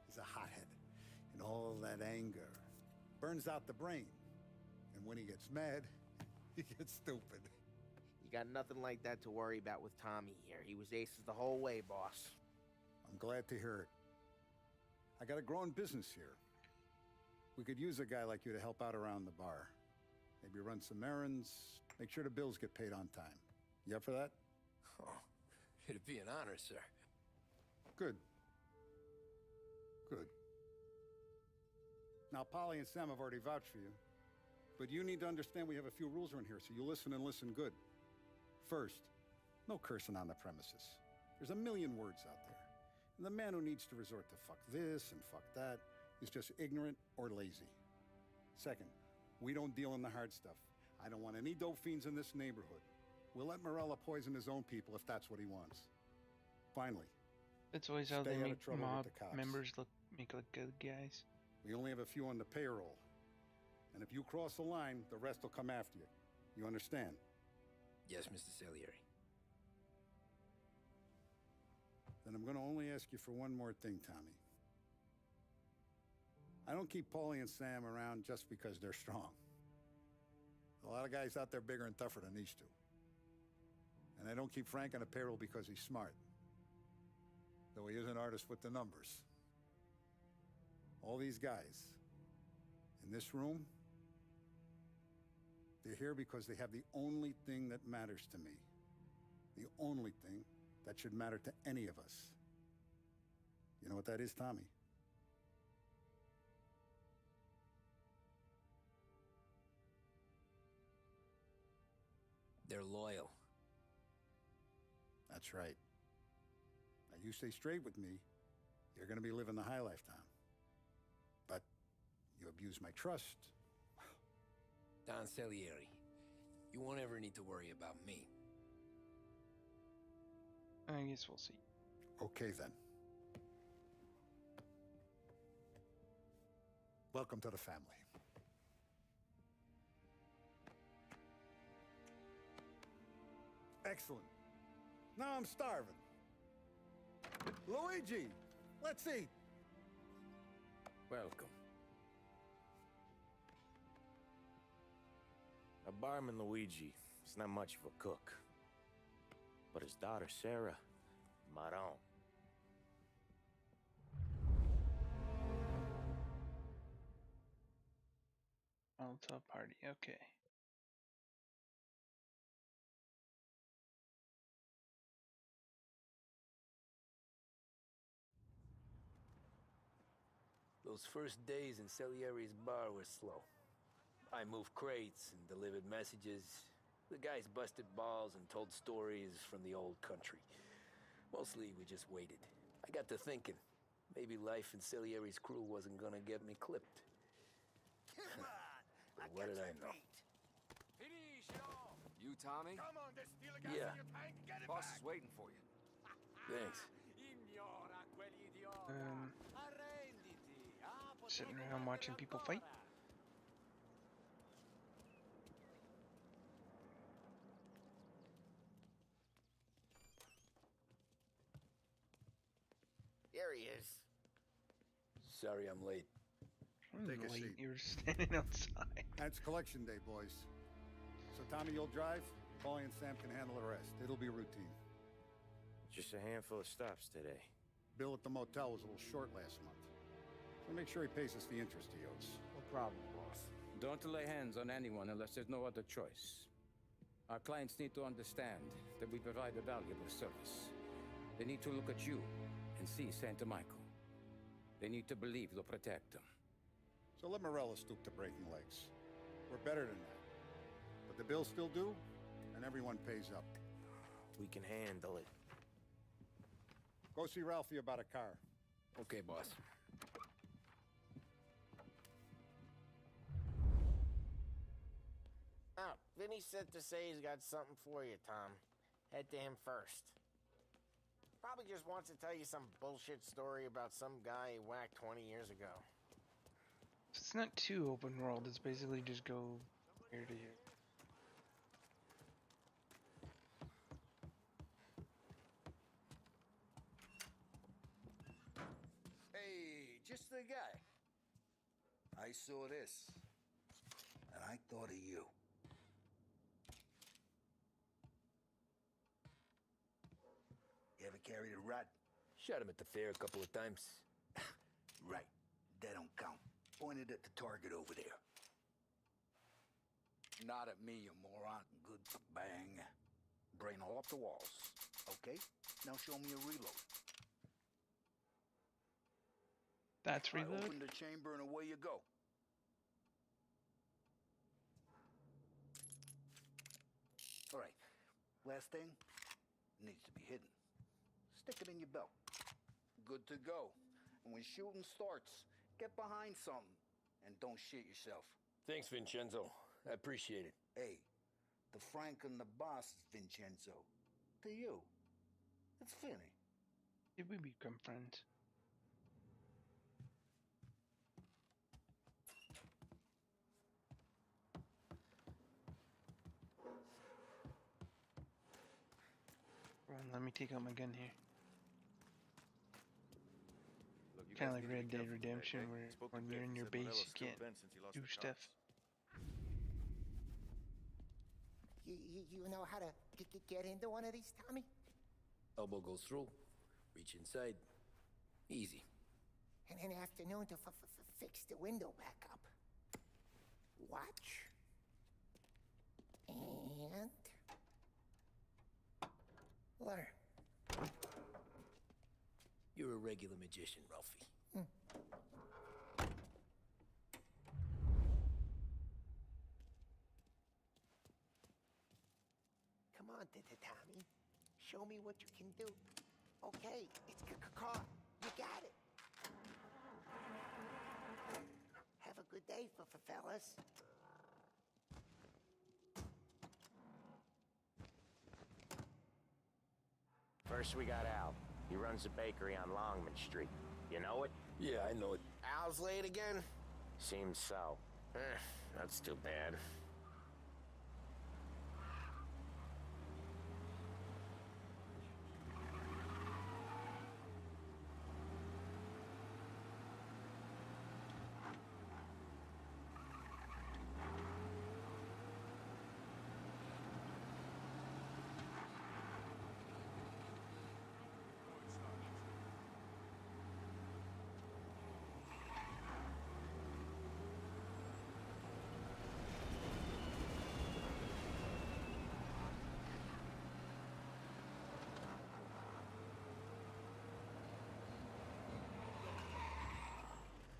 is a hothead, and all that anger burns out the brain. And when he gets mad, he gets stupid. You got nothing like that to worry about with Tommy here. He was aces the whole way, boss. I'm glad to hear it. I got a growing business here. We could use a guy like you to help out around the bar. Maybe run some errands, make sure the bills get paid on time. You up for that? Oh, it'd be an honor, sir. Good. Good. Now, Polly and Sam have already vouched for you. But you need to understand we have a few rules around here, so you listen and listen good. First, no cursing on the premises. There's a million words out there. And the man who needs to resort to fuck this and fuck that is just ignorant or lazy. Second, we don't deal in the hard stuff. I don't want any dope fiends in this neighborhood. We'll let Morella poison his own people if that's what he wants. Finally, That's always how stay they out make of trouble mob with the cops. members look good guys. We only have a few on the payroll. And if you cross the line, the rest will come after you. You understand? Yes, Mr. Salieri. Then I'm going to only ask you for one more thing, Tommy. I don't keep Paulie and Sam around just because they're strong. A lot of guys out there bigger and tougher than these two. And I don't keep Frank on a payroll because he's smart. Though he is an artist with the numbers. All these guys in this room, they're here because they have the only thing that matters to me. The only thing that should matter to any of us. You know what that is, Tommy? They're loyal. That's right. Now, you stay straight with me, you're going to be living the high life, Tom. But you abuse my trust. Don Salieri, you won't ever need to worry about me. I guess we'll see. Okay, then. Welcome to the family. Excellent. Now I'm starving. Luigi, let's eat. Welcome. A barman Luigi is not much of a cook. But his daughter Sarah, Maron. Malta party, okay. Those first days in Salieri's bar were slow. I moved crates and delivered messages. The guys busted balls and told stories from the old country. Mostly, we just waited. I got to thinking, maybe life in Salieri's crew wasn't gonna get me clipped. But what did I know? You, Tommy? Come on, there's still a gas Yeah. in your tank. Get it Boss back. is waiting for you. Thanks. Sitting around watching people fight. he is. Sorry I'm late. Take a Late. seat. You were standing outside. And it's collection day, boys. So Tommy, you'll drive. Paulie and Sam can handle the rest. It'll be routine. Just a handful of stops today. Bill at the motel was a little short last month. So make sure he pays us the interest he owes. No problem, boss. Don't lay hands on anyone unless there's no other choice. Our clients need to understand that we provide a valuable service. They need to look at you and see Santa Michael. They need to believe you'll protect them. So let Morella stoop to breaking legs. We're better than that. But the bill's still due, and everyone pays up. We can handle it. Go see Ralphie about a car. Okay, boss. Oh, Vinny said to say he's got something for you, Tom. Head to him first. Probably just wants to tell you some bullshit story about some guy he whacked 20 years ago. It's not too open world. It's basically just go here to here. Hey, just the guy. I saw this, and I thought of you. You ever carried a rod? Shot him at the fair a couple of times. Right. That don't count. Pointed at the target over there. Not at me, you moron. Good bang. Brain all off the walls. Okay? Now show me a reload. That's I reload? open the chamber and away you go. All right. Last thing needs to be hidden. Stick it in your belt. Good to go. And when shooting starts, get behind something and don't shit yourself. Thanks, Vincenzo. I appreciate it. Hey, the Frank and the boss, Vincenzo. To you, it's Vinny. Did we become friends? Come on, let me take out my gun here. Kind of like Red Dead Redemption, where when you're in your base, you can't do stuff. You know how to get into one of these, Tommy? Elbow goes through. Reach inside. Easy. And an afternoon to fix the window back up. Watch. And... learn. You're a regular magician, Ralphie. Come on, Tommy. Show me what you can do. Okay, it's car. You got it. Have a good day, fellas. First, we got Al. He runs a bakery on Longman Street. You know it? Yeah, I know it. Al's late again? Seems so. That's too bad.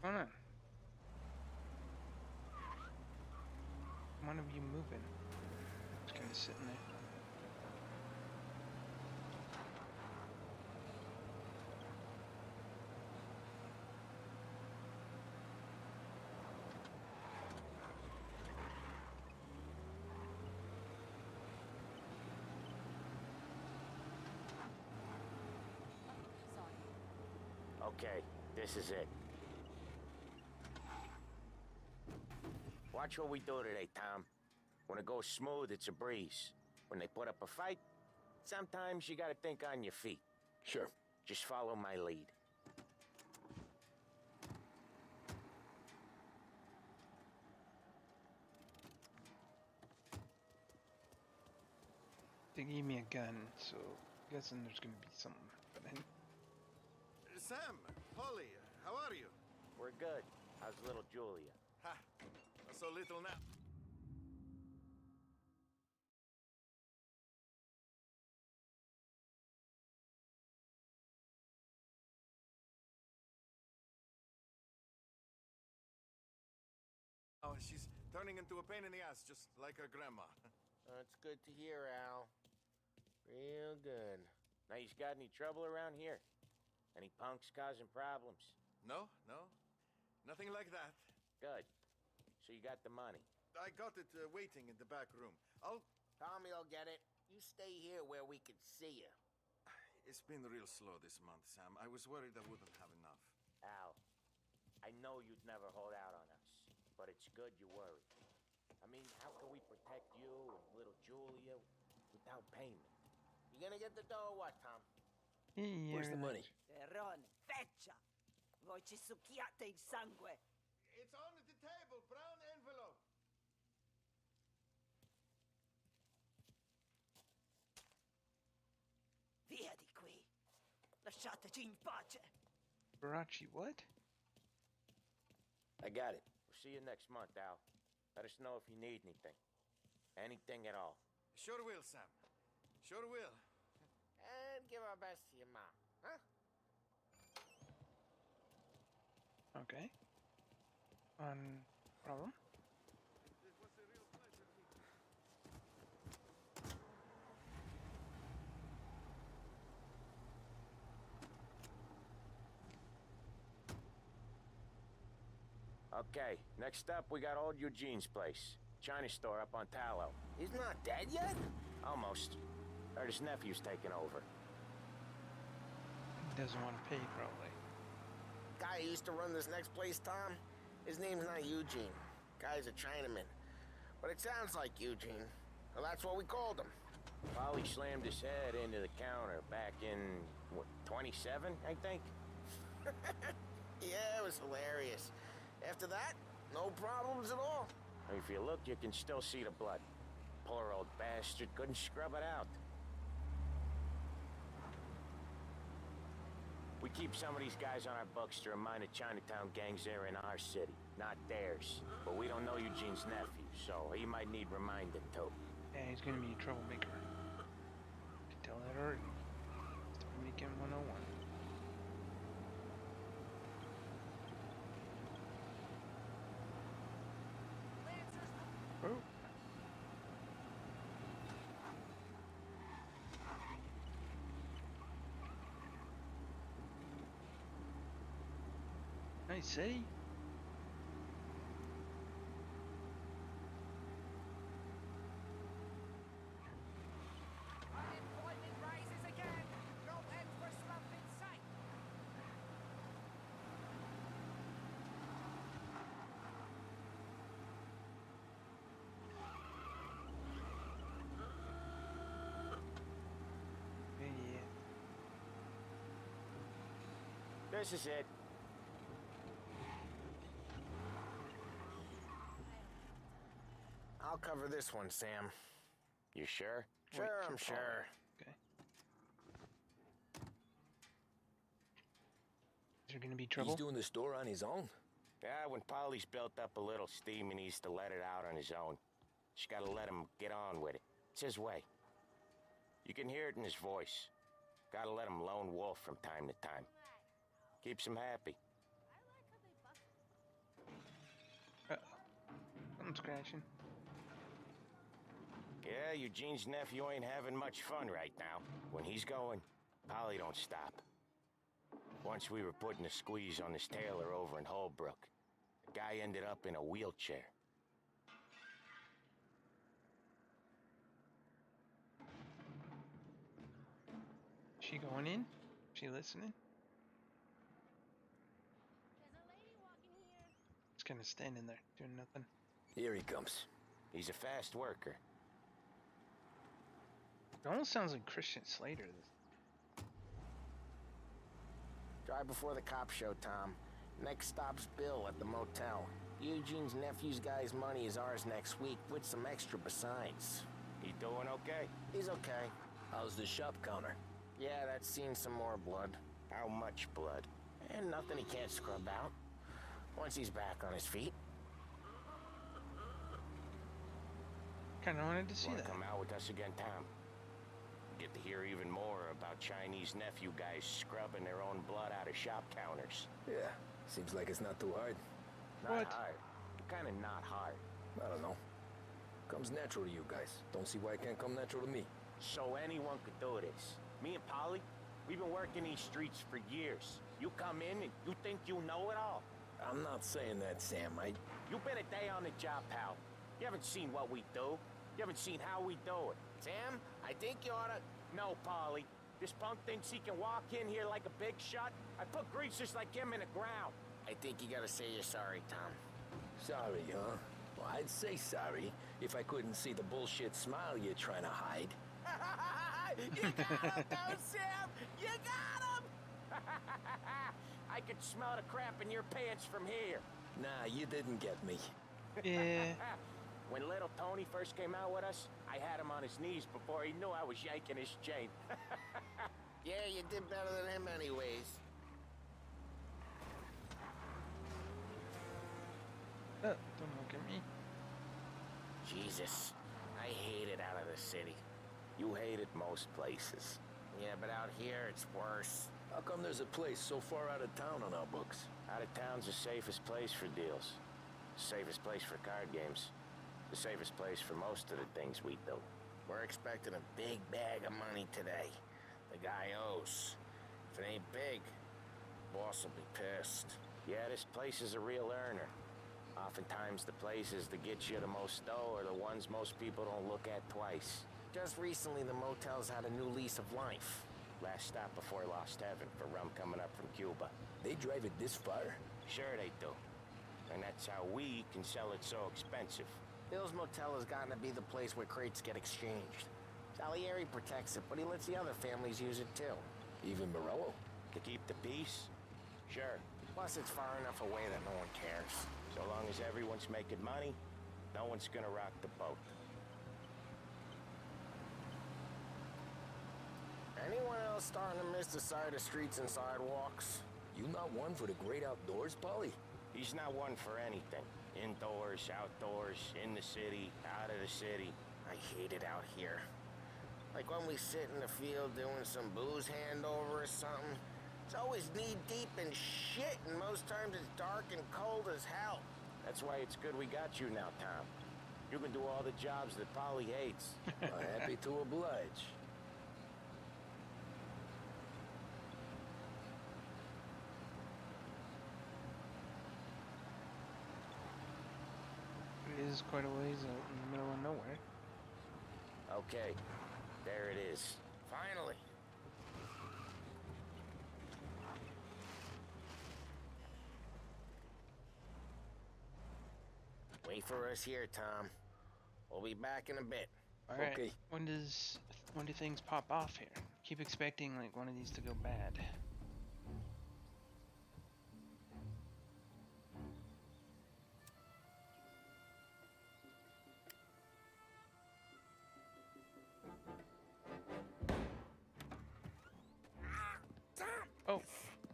Come on. One of you moving. Just kind of sitting there. Okay, this is it. Watch what we do today, Tom. When it goes smooth, it's a breeze. When they put up a fight, sometimes you gotta think on your feet. Sure. Just follow my lead. They gave me a gun, so I'm guessing there's gonna be something happening. Sam, Polly, how are you? We're good. How's little Julia? Ha! Not so little now. Oh, she's turning into a pain in the ass, just like her grandma. That's good to hear, Al. Real good. Now, you got any trouble around here? Any punks causing problems? No, no. Nothing like that. Good. So you got the money? I got it waiting in the back room. Tommy will get it. You stay here where we can see you. It's been real slow this month, Sam. I was worried I wouldn't have enough. Al, I know you'd never hold out on us, but it's good you worry. I mean, how can we protect you and little Julia without payment? You gonna get the dough or what, Tom? Yeah, Where's the money? Terrone, feccia! Voi ci succhiate il sangue! It's on the table, brown envelope. Via di qui! Lasciateci in pace! Barachi, what? I got it. We'll see you next month, Al. Let us know if you need anything. Anything at all. Sure will, Sam. Sure will. And give our best to your mom, huh? Okay. Problem? It was a real pleasure meeting you. Okay, next up, we got old Eugene's place. China store up on Tallow. He's not dead yet? Almost. Heard his nephew's taking over. He doesn't want to pay, probably. Guy who used to run this next place, Tom? His name's not Eugene. Guy's a Chinaman. But it sounds like Eugene. Well, that's what we called him. Polly slammed his head into the counter back in, what, 27, I think? Yeah, it was hilarious. After that, no problems at all. If you look, you can still see the blood. Poor old bastard couldn't scrub it out. We keep some of these guys on our books to remind the Chinatown gangs they're in our city, not theirs. But we don't know Eugene's nephew, so he might need reminding too. Yeah, he's gonna be a troublemaker. I can tell that already. It's Weekend 101. Oh. Nice city. Unemployment rises again! No end for slump in sight! Yeah. This is it. I'll cover this one, Sam. You sure? Sure, I'm sure. Okay. Is there gonna be trouble? He's doing the store on his own? Yeah, when Polly's built up a little steam, he needs to let it out on his own. Just gotta let him get on with it. It's his way. You can hear it in his voice. Gotta let him lone wolf from time to time. Keeps him happy. Something's crashing. Yeah, Eugene's nephew ain't having much fun right now. When he's going, Polly don't stop. Once we were putting a squeeze on this tailor over in Holbrook. The guy ended up in a wheelchair. She going in? She listening? Just kind of standing there, doing nothing. Here he comes. He's a fast worker. It almost sounds like Christian Slater. Drive before the cops show, Tom. Next stop's Bill at the motel. Eugene's nephew's guy's money is ours next week, with some extra besides. He doing okay? He's okay. How's the shop counter? Yeah, that's seen some more blood. How much blood? And nothing he can't scrub out. Once he's back on his feet. Kinda wanted to see Wanna that. come out with us again, Tom? Get to hear even more about Chinese nephew guys scrubbing their own blood out of shop counters. Yeah, seems like it's not too hard. Not hard. Kinda not hard. I don't know. Comes natural to you guys. Don't see why it can't come natural to me. So anyone could do this. Me and Polly, we've been working these streets for years. You come in and you think you know it all. I'm not saying that, Sam. You've been a day on the job, pal. You haven't seen what we do. You haven't seen how we do it. Sam, I think you oughta... No, Polly. This punk thinks he can walk in here like a big shot. I put greasers like him in the ground. I think you gotta say you're sorry, Tom. Sorry, huh? Well, I'd say sorry if I couldn't see the bullshit smile you're trying to hide. You got him, though, Sam! You got him! I could smell the crap in your pants from here. Nah, you didn't get me. Yeah. When little Tony first came out with us, I had him on his knees before he knew I was yanking his chain. Yeah, you did better than him anyways. Oh, don't look at me. Jesus, I hate it out of the city. You hate it most places. Yeah, but out here it's worse. How come there's a place so far out of town on our books? Out of town's the safest place for deals. Safest place for card games. The safest place for most of the things we do. We're expecting a big bag of money today. The guy owes. If it ain't big, boss will be pissed. Yeah, this place is a real earner. Oftentimes the places that get you the most dough are the ones most people don't look at twice. Just recently the motel's had a new lease of life. Last stop before Lost Heaven for rum coming up from Cuba. They drive it this far? Sure they do. And that's how we can sell it so expensive. Bill's Motel has gotten to be the place where crates get exchanged. Salieri protects it, but he lets the other families use it too. Even Morello? To keep the peace? Sure. Plus it's far enough away that no one cares. So long as everyone's making money, no one's gonna rock the boat. Anyone else starting to miss the sight of streets and sidewalks? You not one for the great outdoors, Polly? He's not one for anything. Indoors, outdoors, in the city, out of the city. I hate it out here. Like when we sit in the field doing some booze handover or something. It's always knee-deep in shit, and most times it's dark and cold as hell. That's why it's good we got you now, Tom. You can do all the jobs that Polly hates. Happy to oblige. It is quite a ways out in the middle of nowhere. Okay, there it is. Finally. Wait for us here, Tom. We'll be back in a bit. All right. Okay. When do things pop off here? Keep expecting like one of these to go bad. Oh,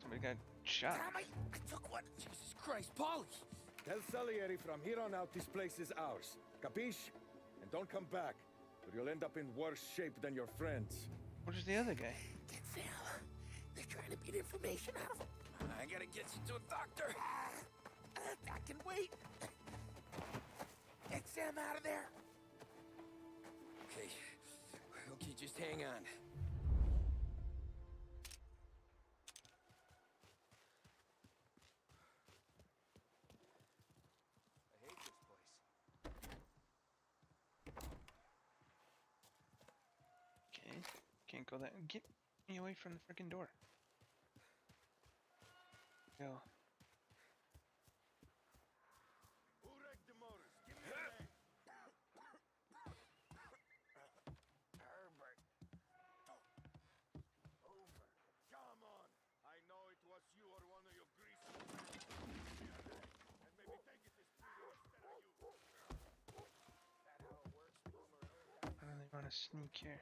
somebody got shot. Tom, I took one. Jesus Christ, Polly! Tell Salieri from here on out this place is ours. Capiche? And don't come back, or you'll end up in worse shape than your friends. Where's the other guy? Denzel, they're trying to beat information out of him. I gotta get you to a doctor. I can wait. Get Sam out of there. Okay, just hang on. Okay, can't go that. Get me away from the freaking door. Go. Who wrecked the motors? Give me a name. Herbert. Over. Come on. I know it was you or one of your greasy. And maybe take it this freedom instead of you. That how it works, Boomer? How do want to sneak here.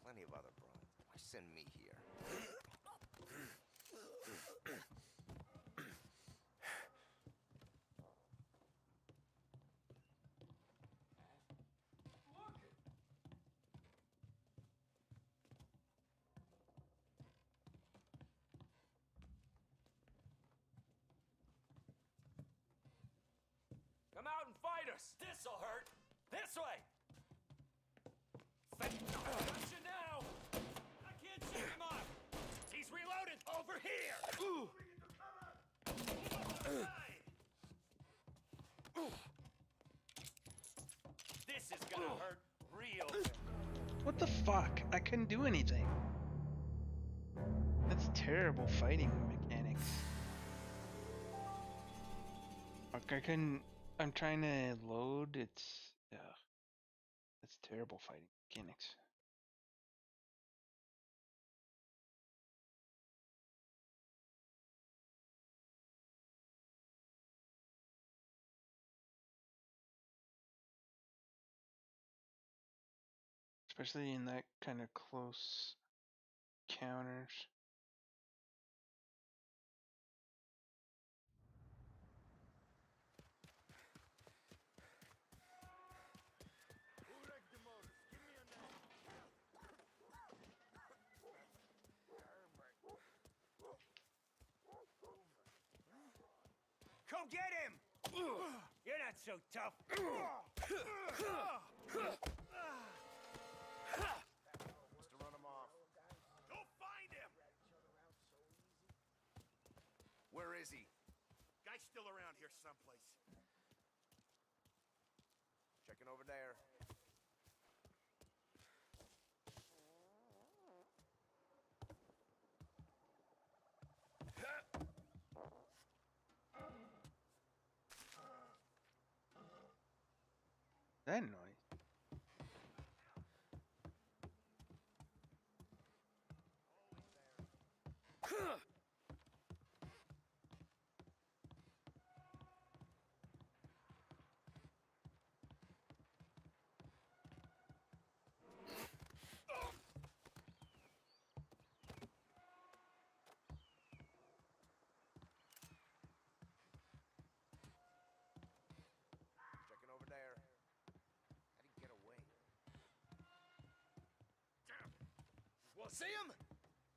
Plenty of other broads. Why send me here? Come out and fight us! This'll hurt! This way! Gotcha now! I can't shake him off! He's reloaded! Over here! This is gonna hurt real good. What the fuck? I couldn't do anything. That's terrible fighting mechanics. Like I couldn't. I'm trying to load. It's. That's terrible fighting mechanics. Especially in that kind of close counters. Come get him! You're not so tough. Wants to run him off. Go find him! Where is he? Guy's still around here someplace. Checking over there. That noise. Checking over there. How'd he get away? We'll see him?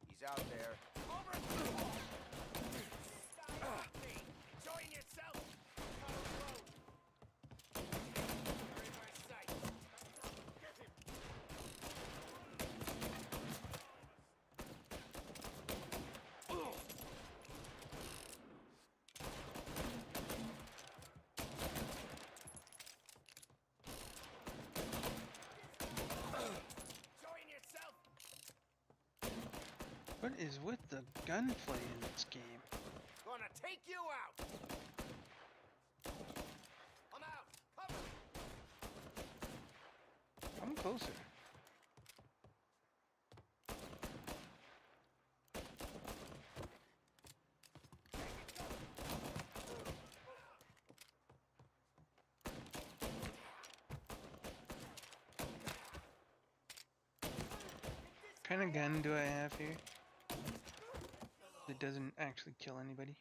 He's out there. Over! Enjoying yourself? Follow the road. You're in my sight. Get him! Enjoying yourself? What is with the gunplay in this game? Gonna take you out! I'm out! Cover! Come closer. What kind of gun do I have here? That doesn't actually kill anybody.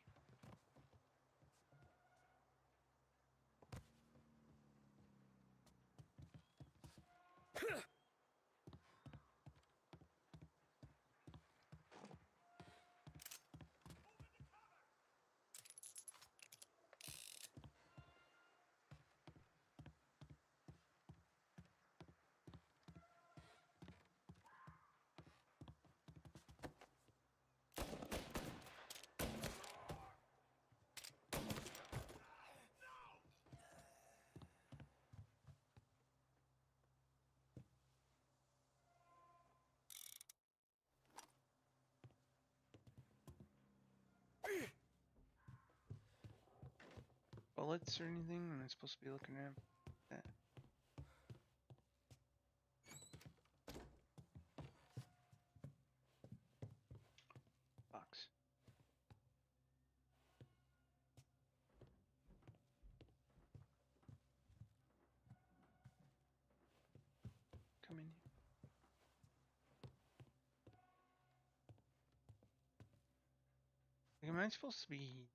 Bullets or anything? Am I supposed to be looking at that? Box. I supposed to be?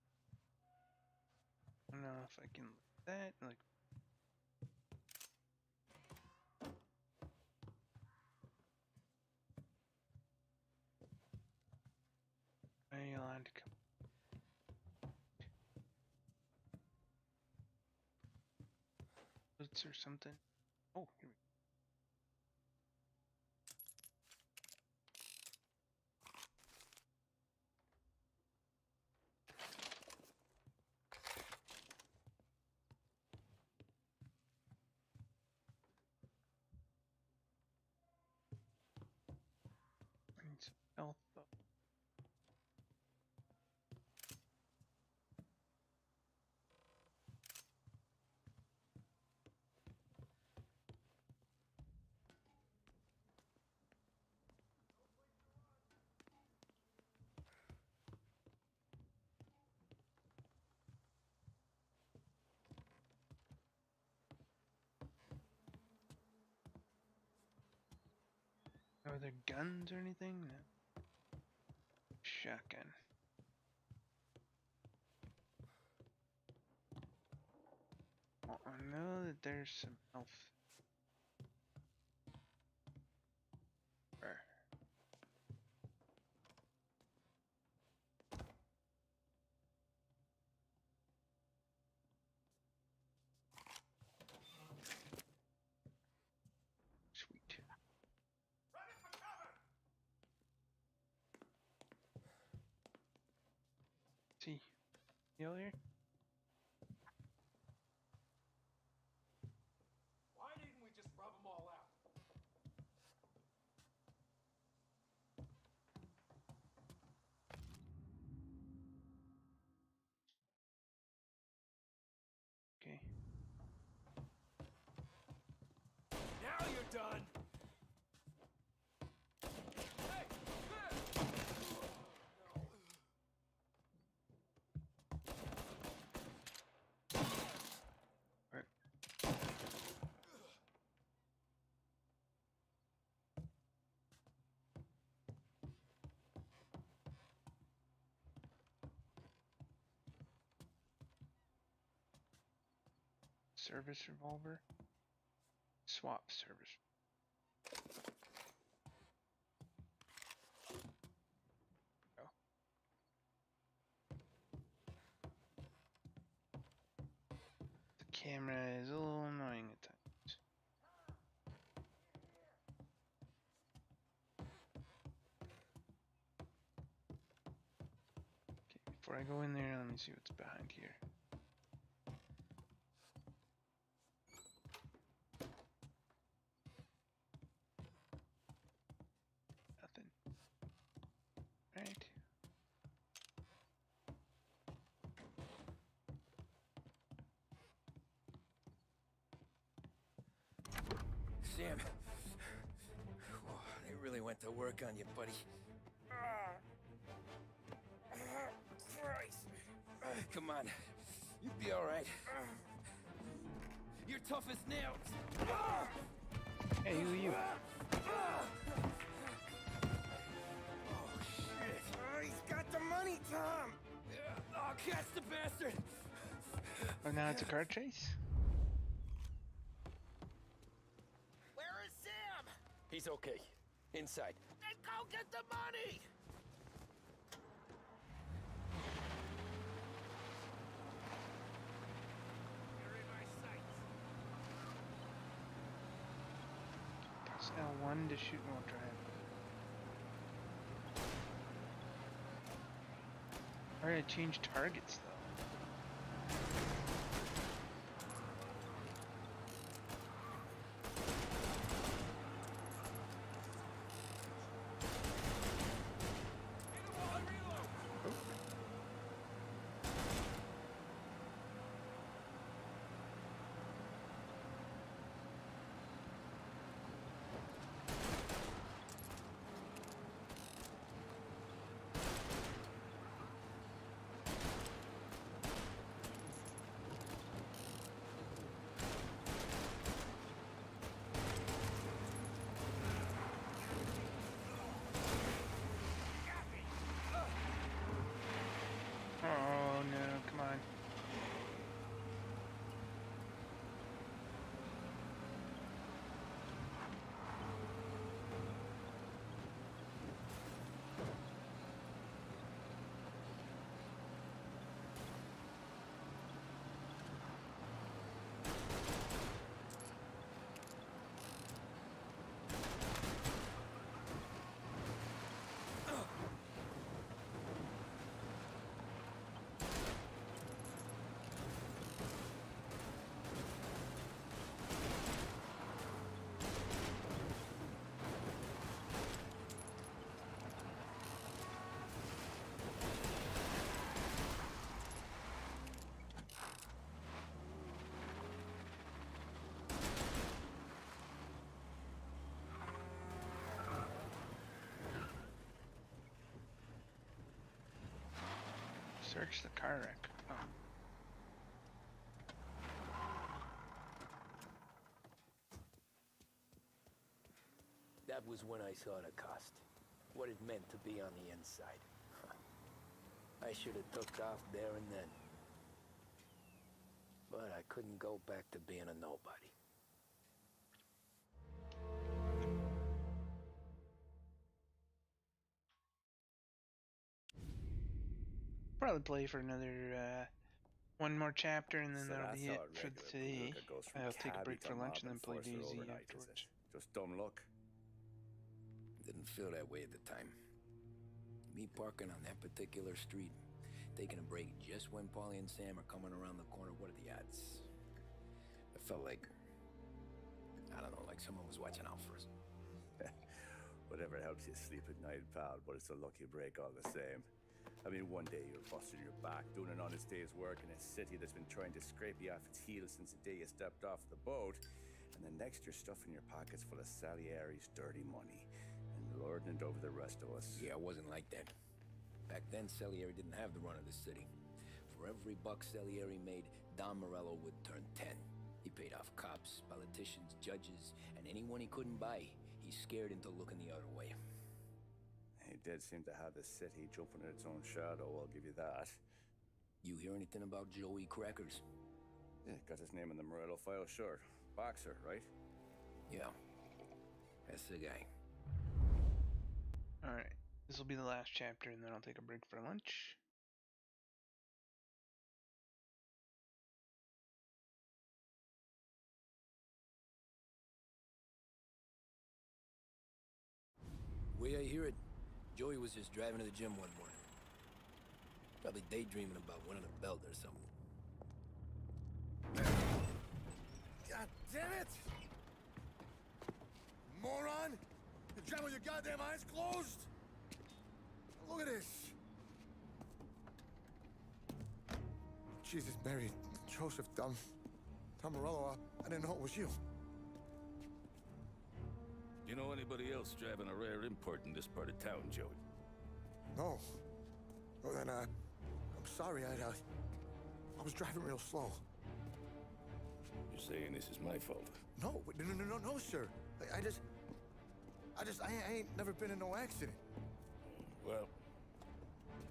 I don't know if I can look at that. Like, am I allowed to come? Boots or something? Oh, here we go. I need some health though. Are there guns or anything? No. Shotgun. Well, I know that there's some health. Where? Sweet. See, you here? Why didn't we just rub them all out? Okay. Now you're done. Hey! Right. Service revolver. Swap service. Oh. The camera is a little annoying at times. Okay, before I go in there, let me see what's behind here. Nothing. Right. Sam. Whoa, they really went to work on you, buddy. Christ. Come on. You'll be all right. You're tough as nails. Hey, who are you? Oh, shit. He's got the money, Tom. Oh, catch the bastard. Oh, now it's a car chase? Where is Sam? He's okay. Inside. Then go get the money! You're in my sights. Press L1 to shoot while driving. Alright, I changed targets though. Where's the car wreck? Oh. That was when I saw the cost. What it meant to be on the inside. I should have took off there and then. But I couldn't go back to being a nobody. Probably play for another one more chapter, and then So that'll that's be how it a for regular today. bazooka goes from I'll take a cabbie break to for lunch mob and then play enforcer DayZ overnight, is afterwards. it? Just dumb luck? Didn't feel that way at the time. Me parking on that particular street, taking a break just when Paulie and Sam are coming around the corner, what are the odds? I felt like, I don't know, like someone was watching out for us. Whatever helps you sleep at night, pal, but it's a lucky break all the same. I mean, one day you're busting your back, doing an honest day's work in a city that's been trying to scrape you off its heels since the day you stepped off the boat, and then next you're stuffing your pockets full of Salieri's dirty money and lording it over the rest of us. Yeah, it wasn't like that. Back then, Salieri didn't have the run of the city. For every buck Salieri made, Don Morello would turn 10. He paid off cops, politicians, judges, and anyone he couldn't buy. He's scared into looking the other way. He did seem to have the city jumping at its own shadow, I'll give you that. You hear anything about Joey Crackers? Yeah, got his name in the Morello file, sure. Boxer, right? Yeah, that's the guy. Alright, this will be the last chapter, and then I'll take a break for lunch. Way I hear it, Joey was just driving to the gym one morning. Probably daydreaming about winning a belt or something. God damn it! Moron! You drive with your goddamn eyes closed? Look at this! Jesus, Mary, Joseph, Tom Morello, I didn't know it was you. You know anybody else driving a rare import in this part of town, Joey? No. Well, then, I'm sorry, I was driving real slow. You're saying this is my fault? No, no, sir. I ain't never been in no accident. Well,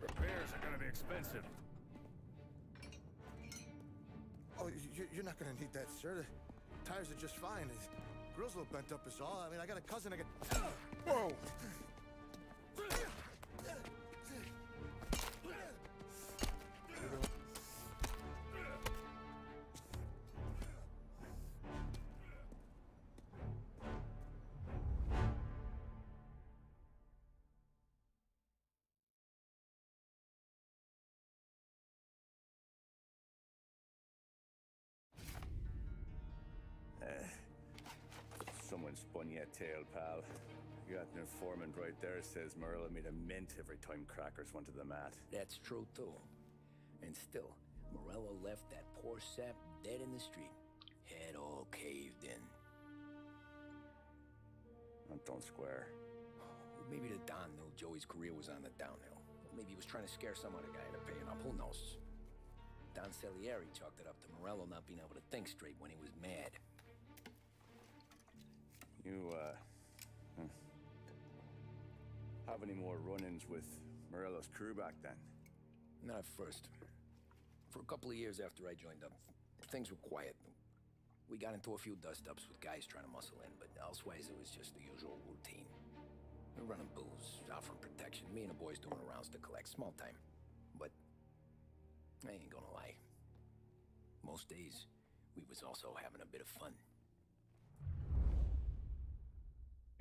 repairs are gonna be expensive. Oh, you're not gonna need that, sir. The tires are just fine. The grill's a little bent up is all. I mean, I got a cousin I can... Whoa! Someone spun you a tale, pal. You got an informant right there says Morello made a mint every time Crackers went to the mat. That's true, too. And still, Morello left that poor sap dead in the street. Head all caved in. That don't square. Maybe the Don knew Joey's career was on the downhill. Maybe he was trying to scare some other guy into paying up. Who knows? Don Salieri chalked it up to Morello not being able to think straight when he was mad. You, have any more run-ins with Morello's crew back then? Not at first. For a couple of years after I joined up, things were quiet. We got into a few dust-ups with guys trying to muscle in, but elsewise it was just the usual routine. We're running booze, offering protection, me and the boys doing rounds to collect, small time. But I ain't gonna lie. Most days, we was also having a bit of fun.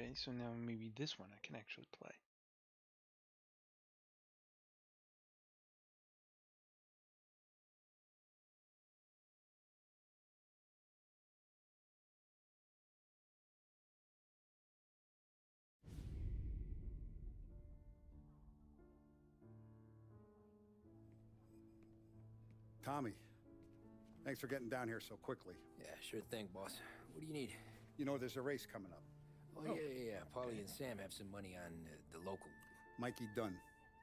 Okay, so now maybe this one I can actually play. Tommy, thanks for getting down here so quickly. Yeah, sure thing, boss. What do you need? You know, there's a race coming up. Oh, yeah. Paulie and Sam have some money on the local... Mikey Dunn.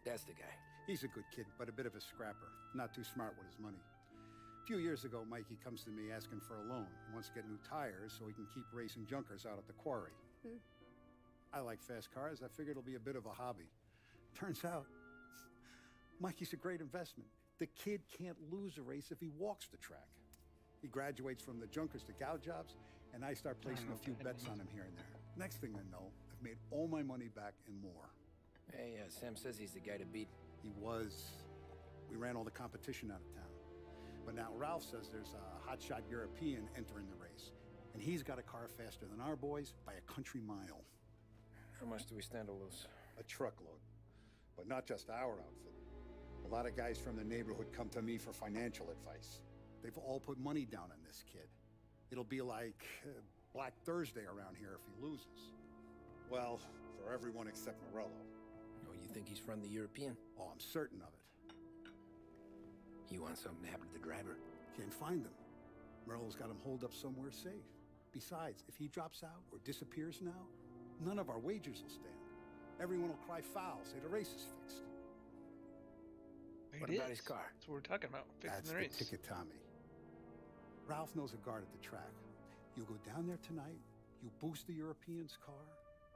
That's the guy. He's a good kid, but a bit of a scrapper. Not too smart with his money. A few years ago, Mikey comes to me asking for a loan. He wants to get new tires so he can keep racing junkers out at the quarry. I like fast cars. I figured it'll be a bit of a hobby. Turns out, Mikey's a great investment. The kid can't lose a race if he walks the track. He graduates from the junkers to gal jobs, and I start placing a few bets on him here and there. Next thing I know, I've made all my money back and more. Hey, Sam says he's the guy to beat. He was. We ran all the competition out of town. But now Ralph says there's a hotshot European entering the race, and he's got a car faster than our boys by a country mile. How much do we stand to lose? A truckload. But not just our outfit. A lot of guys from the neighborhood come to me for financial advice. They've all put money down on this kid. It'll be like Black Thursday around here if he loses. Well, for everyone except Morello. Oh, you think he's from the European? Oh, I'm certain of it. You want something to happen to the driver? Can't find him. Morello's got him holed up somewhere safe. Besides, if he drops out or disappears now, none of our wagers will stand. Everyone will cry foul, say the race is fixed. What about his car? That's what we're talking about. Fixing That's the race. the ticket, Tommy. Ralph knows a guard at the track. You go down there tonight, you boost the European's car,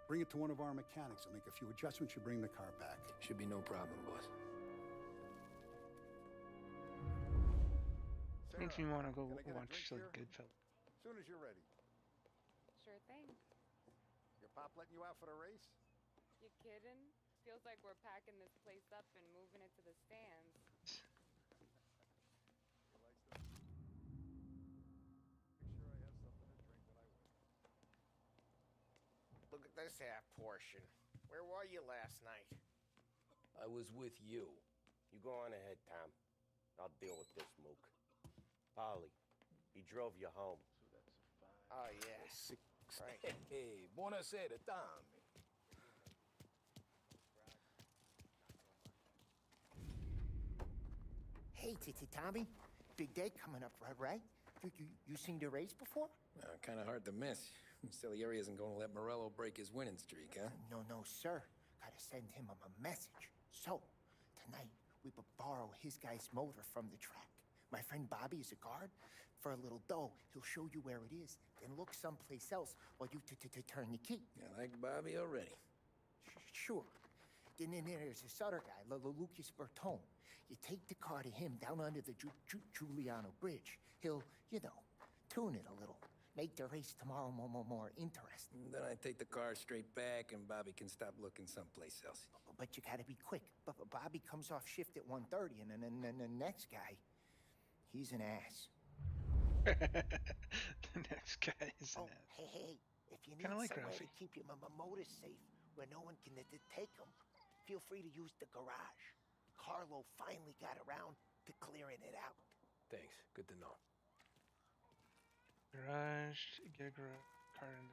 bring it to one of our mechanics, and make a few adjustments, you bring the car back. Should be no problem, boss. Makes me want to go watch like Goodfellas. As soon as you're ready. Sure thing. Your pop letting you out for the race? You kidding? Feels like we're packing this place up and moving it to the stands. Look at this half portion. Where were you last night? I was with you. You go on ahead, Tom. I'll deal with this mook. Polly, he drove you home. Oh, yeah. Right. Hey, buonasera, Tommy. Hey, Tommy. Big day coming up, right? You seen the race before? Kind of hard to miss. Salieri isn't going to let Morello break his winning streak, huh? No, sir. Gotta send him a message. So, tonight, we borrow his guy's motor from the track. My friend Bobby is a guard. For a little dough, he'll show you where it is, then look someplace else while you turn the key. I like Bobby already. Sure. Then there's this other guy, Lucas Bertone. You take the car to him down under the Giuliano Bridge. He'll, tune it a little. Make the race tomorrow more interesting. Then I take the car straight back and Bobby can stop looking someplace else. But you gotta be quick. But Bobby comes off shift at 1:30, and then the next guy, he's an ass. The next guy is an ass. Hey, if you need Kinda like somewhere Ralphie. to keep your motor safe where no one can take them, feel free to use the garage. Carlo finally got around to clearing it out. Thanks. Good to know. Garage, get a car in the...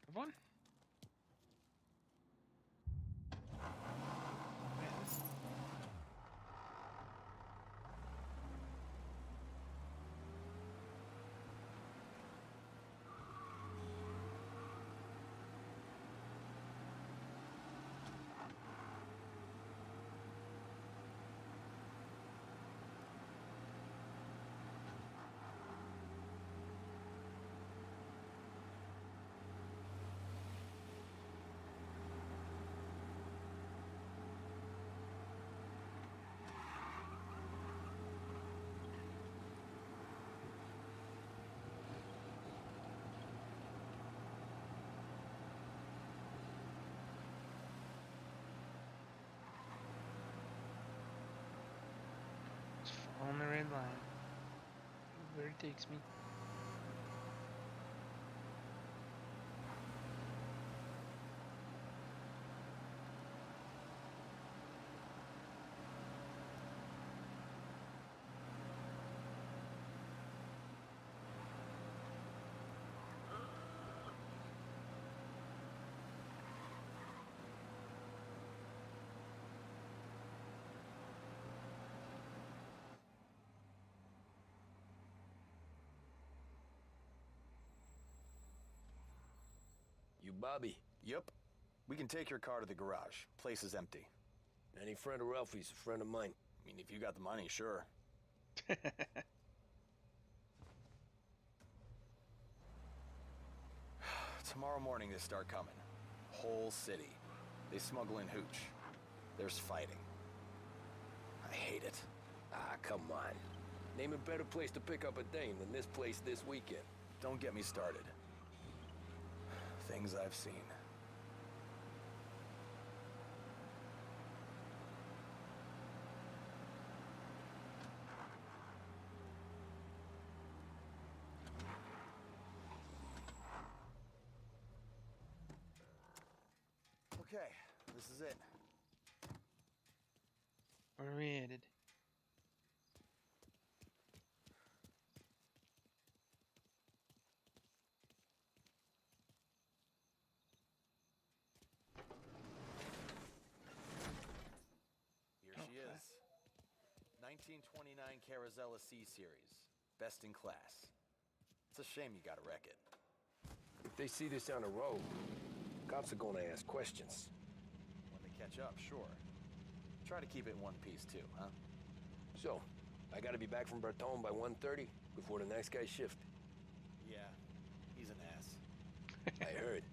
Have one? On the red line. Where it takes me. You Bobby? Yep. We can take your car to the garage. Place is empty. Any friend of Ralphie's a friend of mine. I mean, if you got the money, sure. Tomorrow morning they start coming. Whole city. They smuggle in hooch. There's fighting. I hate it. Ah, come on. Name a better place to pick up a dame than this place this weekend. Don't get me started. Things I've seen. Okay, this is it. Where are we headed? Here she is. 1929 Carazella C-Series. Best in class. It's a shame you gotta wreck it. If they see this on the road, cops are gonna ask questions. When they catch up, sure. Try to keep it in one piece too, huh? So, I gotta be back from Bertone by 1:30 before the next guy's shift. Yeah, he's an ass. I heard.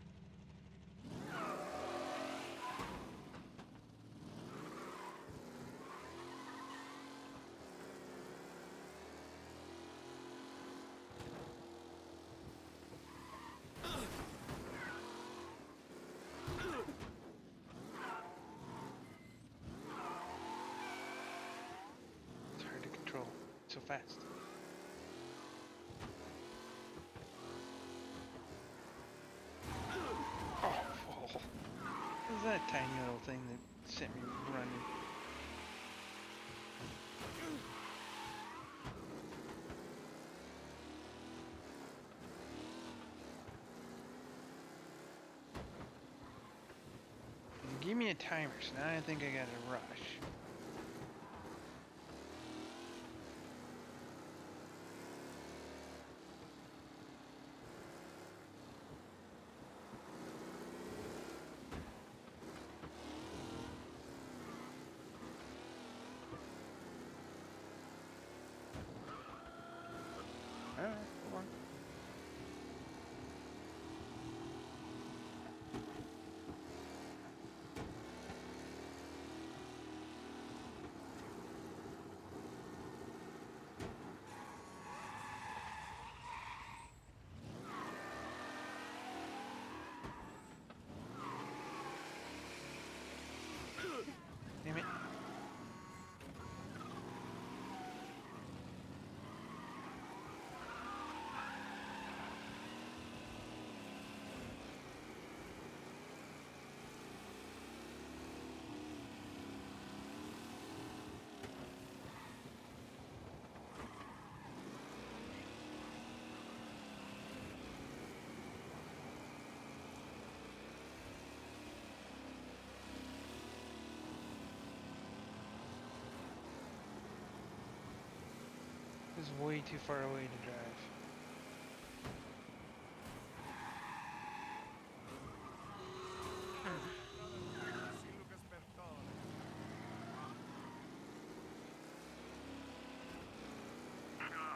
It's hard to control. So fast. Oh. What was that tiny little thing that sent me running? Give me a timer, so now I think I gotta rush. Alright, come on. Damn it. This is way too far away to drive.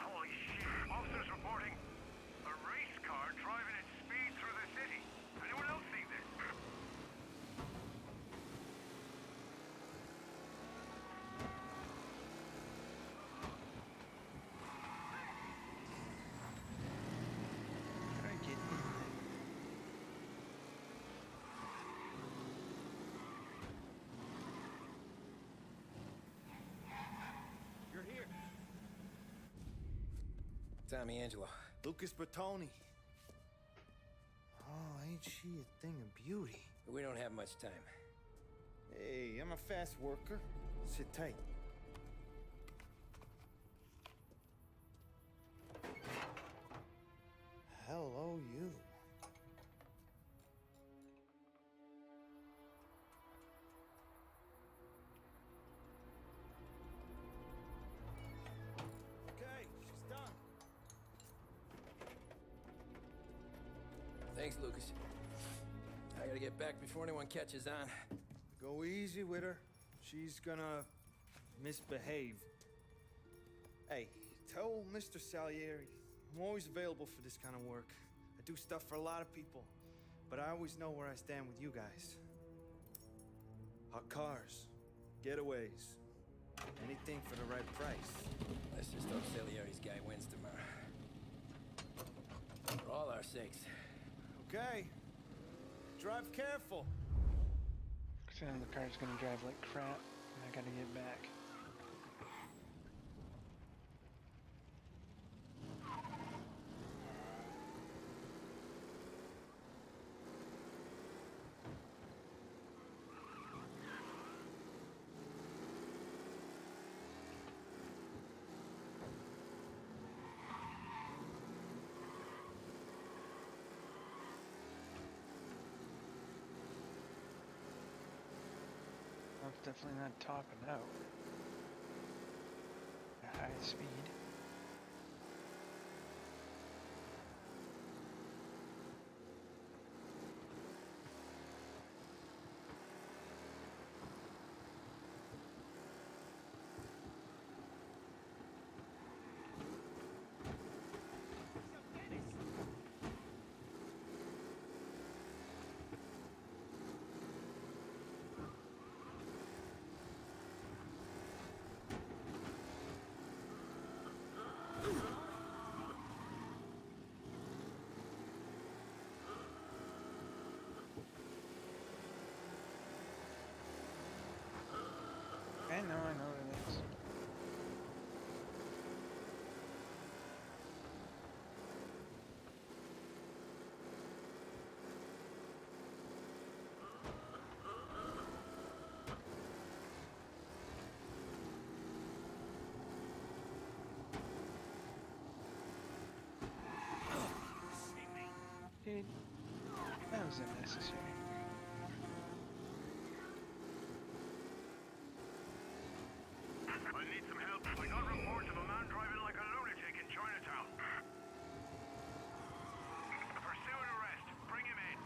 Holy shit. Officers reporting a race car driving at speed through the city. Anyone else see this? How do I get in there? You're here. Tommy Angelo. Lucas Bertoni. Oh, ain't she a thing of beauty? We don't have much time. Hey, I'm a fast worker. Sit tight. Hello, you. Okay, she's done. Thanks, Lucas. I gotta get back before anyone catches on. Go easy with her. she's gonna misbehave. Hey, tell Mr. Salieri I'm always available for this kind of work. I do stuff for a lot of people, but I always know where I stand with you guys. Hot cars, getaways, anything for the right price. Let's just hope Salieri's guy wins tomorrow. For all our sakes. Okay. Drive careful. Sound the car's gonna drive like crap, and I gotta get back. That's definitely not topping out at high speed. I know what it is. Dude, that was unnecessary. I need some help. I got reports of a man driving like a lunatic in Chinatown. Pursue and arrest. Bring him in.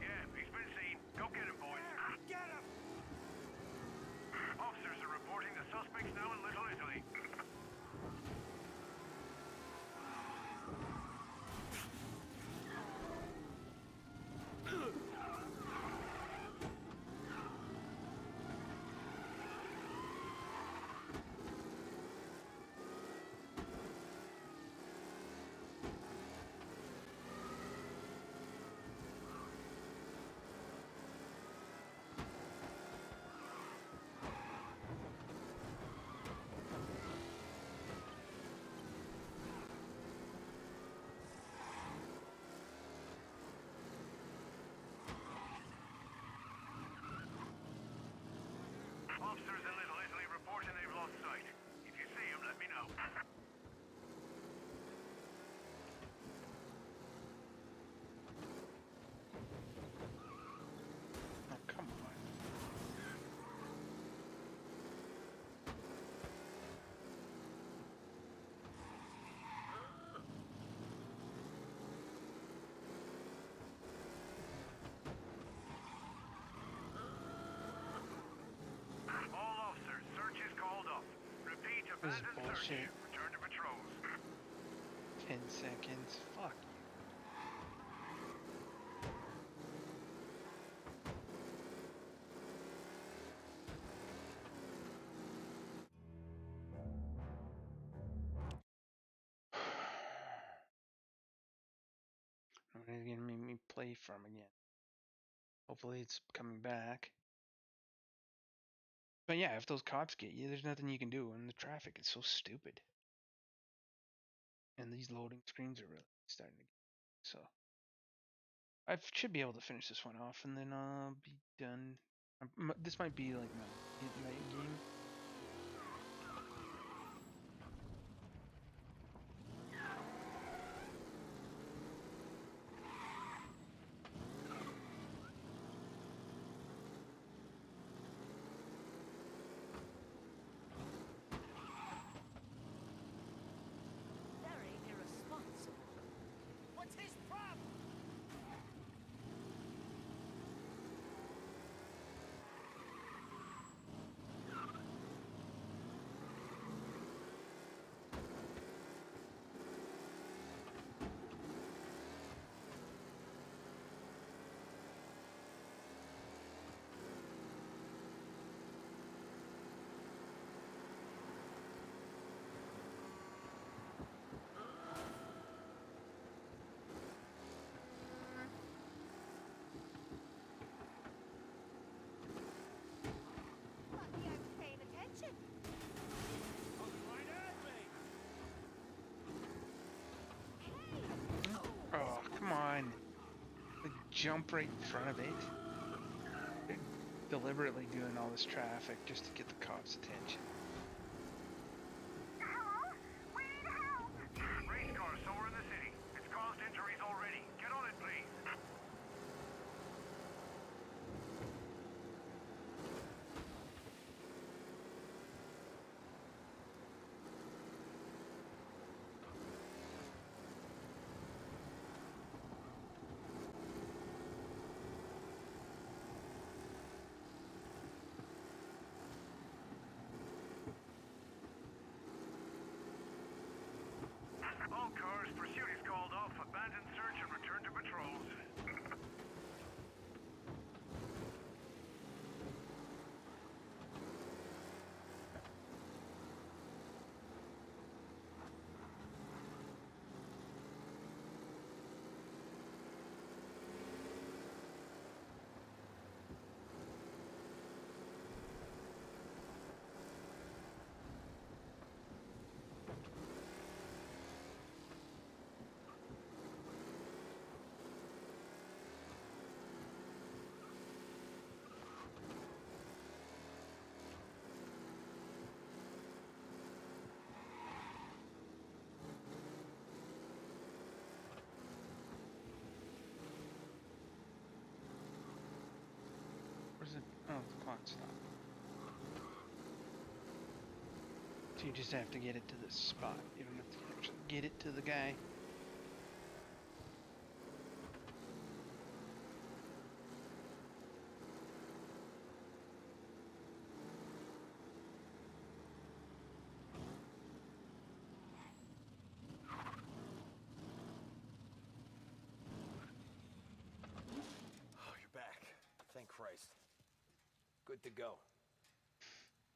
Yeah, he's been seen. Go get him, boys. Get him! Officers are reporting the suspects now in Little Italy. Officers in Little Italy reporting they've lost sight. If you see him, let me know. Oh, come on. All officers, search is called off. Repeat, This is abandon search. bullshit. Return to patrols. 10 seconds. Fuck you. Nobody's gonna make me play from again. Hopefully it's coming back. But yeah, if those cops get you, there's nothing you can do, and the traffic is so stupid. And these loading screens are really starting to get so. I should be able to finish this one off, and then I'll be done. This might be like my midnight game. Very irresponsible. What's his problem? jump right in front of it. They're deliberately doing all this traffic just to get the cops' attention. Race car somewhere in the city. It's caused injuries already. Get on it, please. All cars, pursuit is called off. Abandon search and return to patrols. Where's it? Oh, the clock stopped. So you just have to get it to the spot. You don't have to actually get it to the guy. Oh, you're back. Thank Christ. Good to go.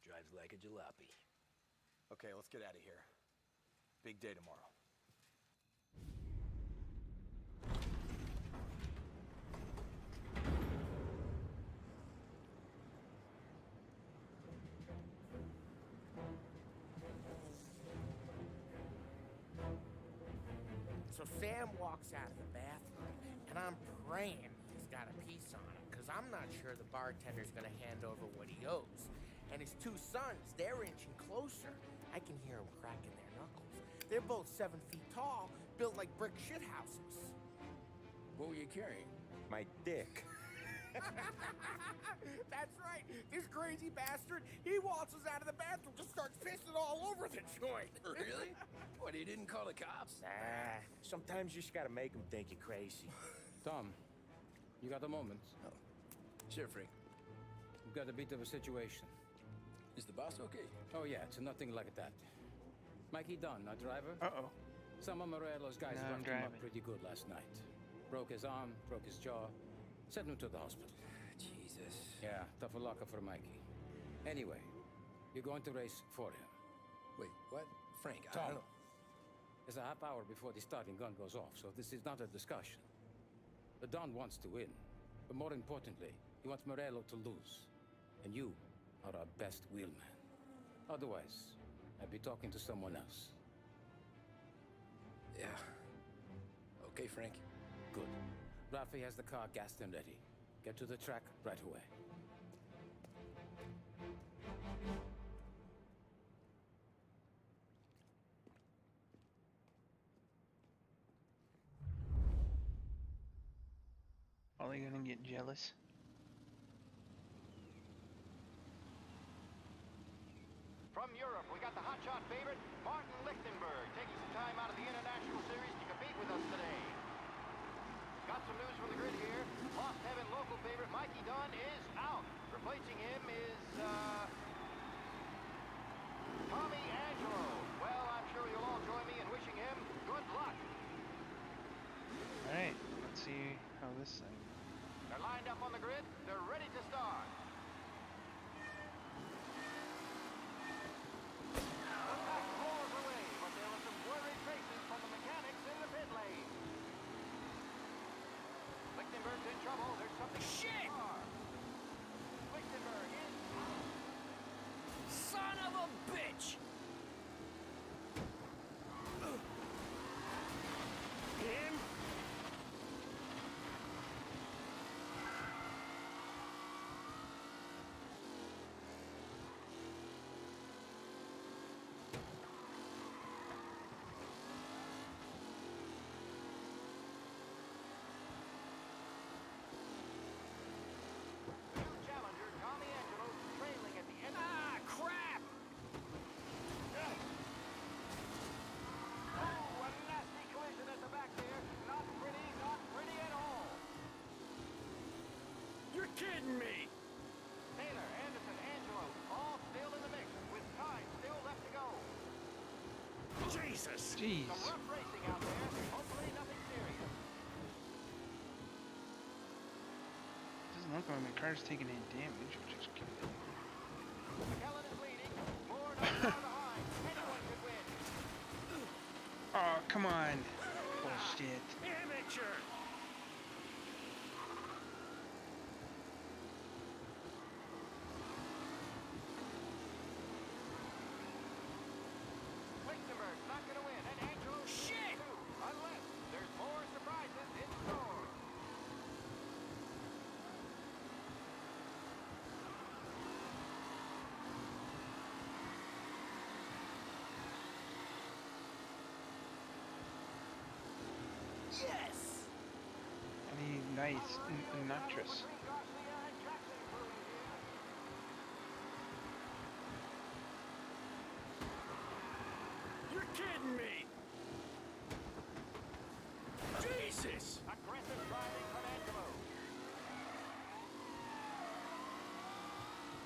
Drives like a jalopy. Okay, let's get out of here. Big day tomorrow. So Sam walks out of the bathroom, and I'm praying he's got a piece on him, because I'm not sure the bartender's gonna hand over what he owes. And his two sons, they're inching closer. I can hear them cracking their knuckles. They're both 7 feet tall, built like brick shithouses. What were you carrying? My dick. That's right. This crazy bastard, he waltzes out of the bathroom, just starts pissing all over the joint. Really? What, he didn't call the cops? Nah, sometimes you just gotta make them think you're crazy. Tom, you got a moment? Oh. Sure, Frank. We've got a bit of a situation. Is the boss okay? Oh yeah, it's nothing like that. Mikey Dunn, our driver. Uh-oh. Some of Morello's guys No, I'm roughed him up driving. pretty good last night. Broke his arm, broke his jaw, sent him to the hospital. Jesus. Yeah, tough luck for Mikey. Anyway, you're going to race for him. Wait, what? Frank, I Tom, don't know. there's a half hour before the starting gun goes off, so this is not a discussion. The Don wants to win, but more importantly, he wants Morello to lose. And you are our best wheelman. Otherwise, I'd be talking to someone else. Yeah. Okay, Frank. Good. Rafi has the car gassed and ready. Get to the track right away. Are they gonna get jealous? From Europe, we got the hotshot favorite, Martin Lichtenberg, taking some time out of the International Series to compete with us today. Got some news from the grid here. Lost Heaven local favorite Mikey Dunn is out. Replacing him is, Tommy Angelo. Well, I'm sure you'll all join me in wishing him good luck. Alright, let's see how this thing. They're lined up on the grid. They're ready to start. Roars away, but there were some worried faces from the mechanics in the pit lane. Lichtenberg's in trouble. There's something. Shit! Lichtenberg is. Son of a bitch! Him? kidding me! Taylor, Anderson, Angelo, all still in the mix, with time still left to go. Jesus! Jeez. Some rough racing out there. Hopefully nothing serious. Doesn't look like my car's taking any damage, which is good. McKellen is leading. Moore not far behind. Anyone could win. Oh, come on. Bullshit. Amateur! Lichtenberg's not going to win, and Angelo's Shit! too, unless there's more surprises in store. Yes! Any nice nitrous. You're kidding me! Jesus! Aggressive driving from Angelo.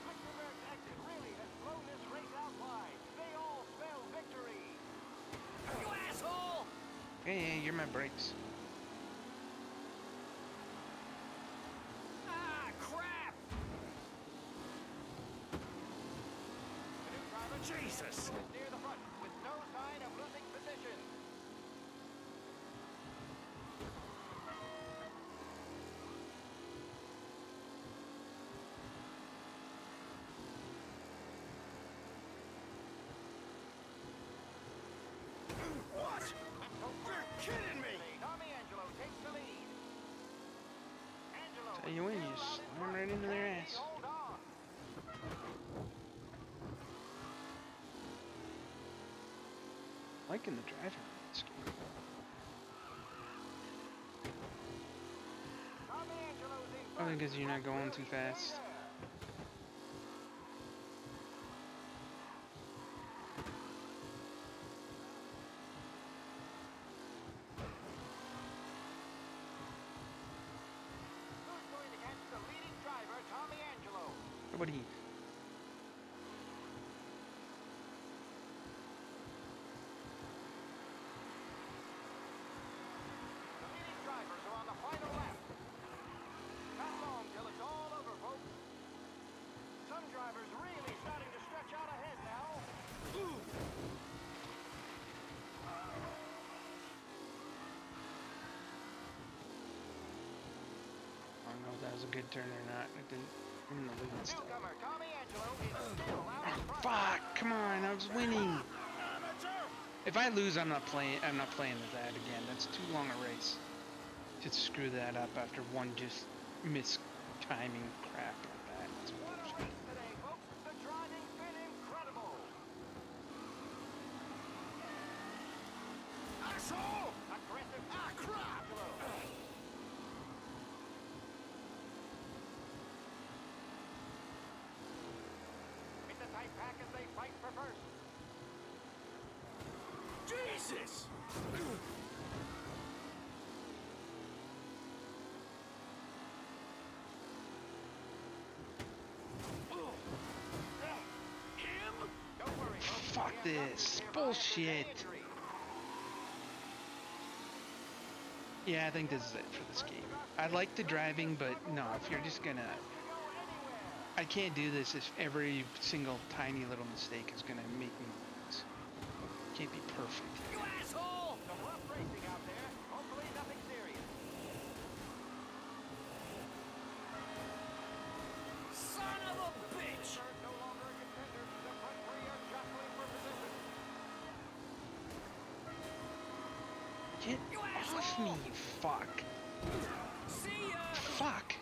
Lichtenberg's exit really has blown this race out wide. They all spell victory. You asshole! Hey, you're my brakes. Ah, crap! The new driver Jesus! is near the front with no sign of losing position. What? You're kidding me! Tommy Angelo takes the lead. Angelo So you win, you just slam right into their ass. hold on. Liking the driving in this game. Tommy Angelo's in front. Probably because you're not going too fast. Who's going to catch the leading driver, Tommy Angelo? Nobody. The leading drivers are on the final lap. Not long till it's all over, folks. Some drivers really starting to stretch out ahead now. I don't know if that was a good turn or not. It didn't. I'm in the lead still. Newcomer Tommy Angelo is still out in front. Fuck! Come on, I was winning. If I lose, I'm not playing. I'm not playing with that again. That's too long a race to screw that up after one just mistiming crap like that. It's What a bullshit. race today, folks. The driving's been incredible. Asshole! Aggressive. Ah, crap! Angelo. It's a tight pack as they fight for first. Jesus! Him? Don't worry, folks. Fuck We have nothing this. nearby Bullshit. after injury. Yeah, I think this is it for this game. I like the driving, but no, if you're just gonna... I can't do this if every single tiny little mistake is gonna make me lose. Can't be perfect. You asshole! Some rough racing out there. Hopefully nothing serious. Son of a bitch! Third no longer a contender. The front three are jostling for position. Get off me, you fuck. See ya! Fuck.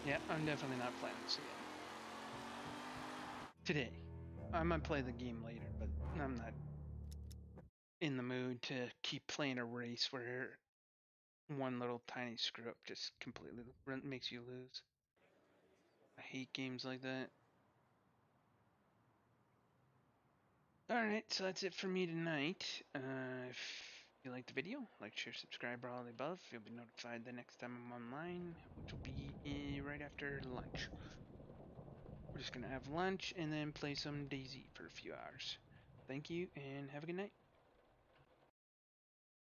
Yeah, I'm definitely not playing this again. Today. I might play the game later, but I'm not in the mood to keep playing a race where one little tiny screw up just completely makes you lose. I hate games like that. Alright, so that's it for me tonight. If you liked the video, like, share, subscribe, or all the above. You'll be notified the next time I'm online, which will be right after lunch. We're just gonna have lunch and then play some DayZ for a few hours. Thank you, and have a good night.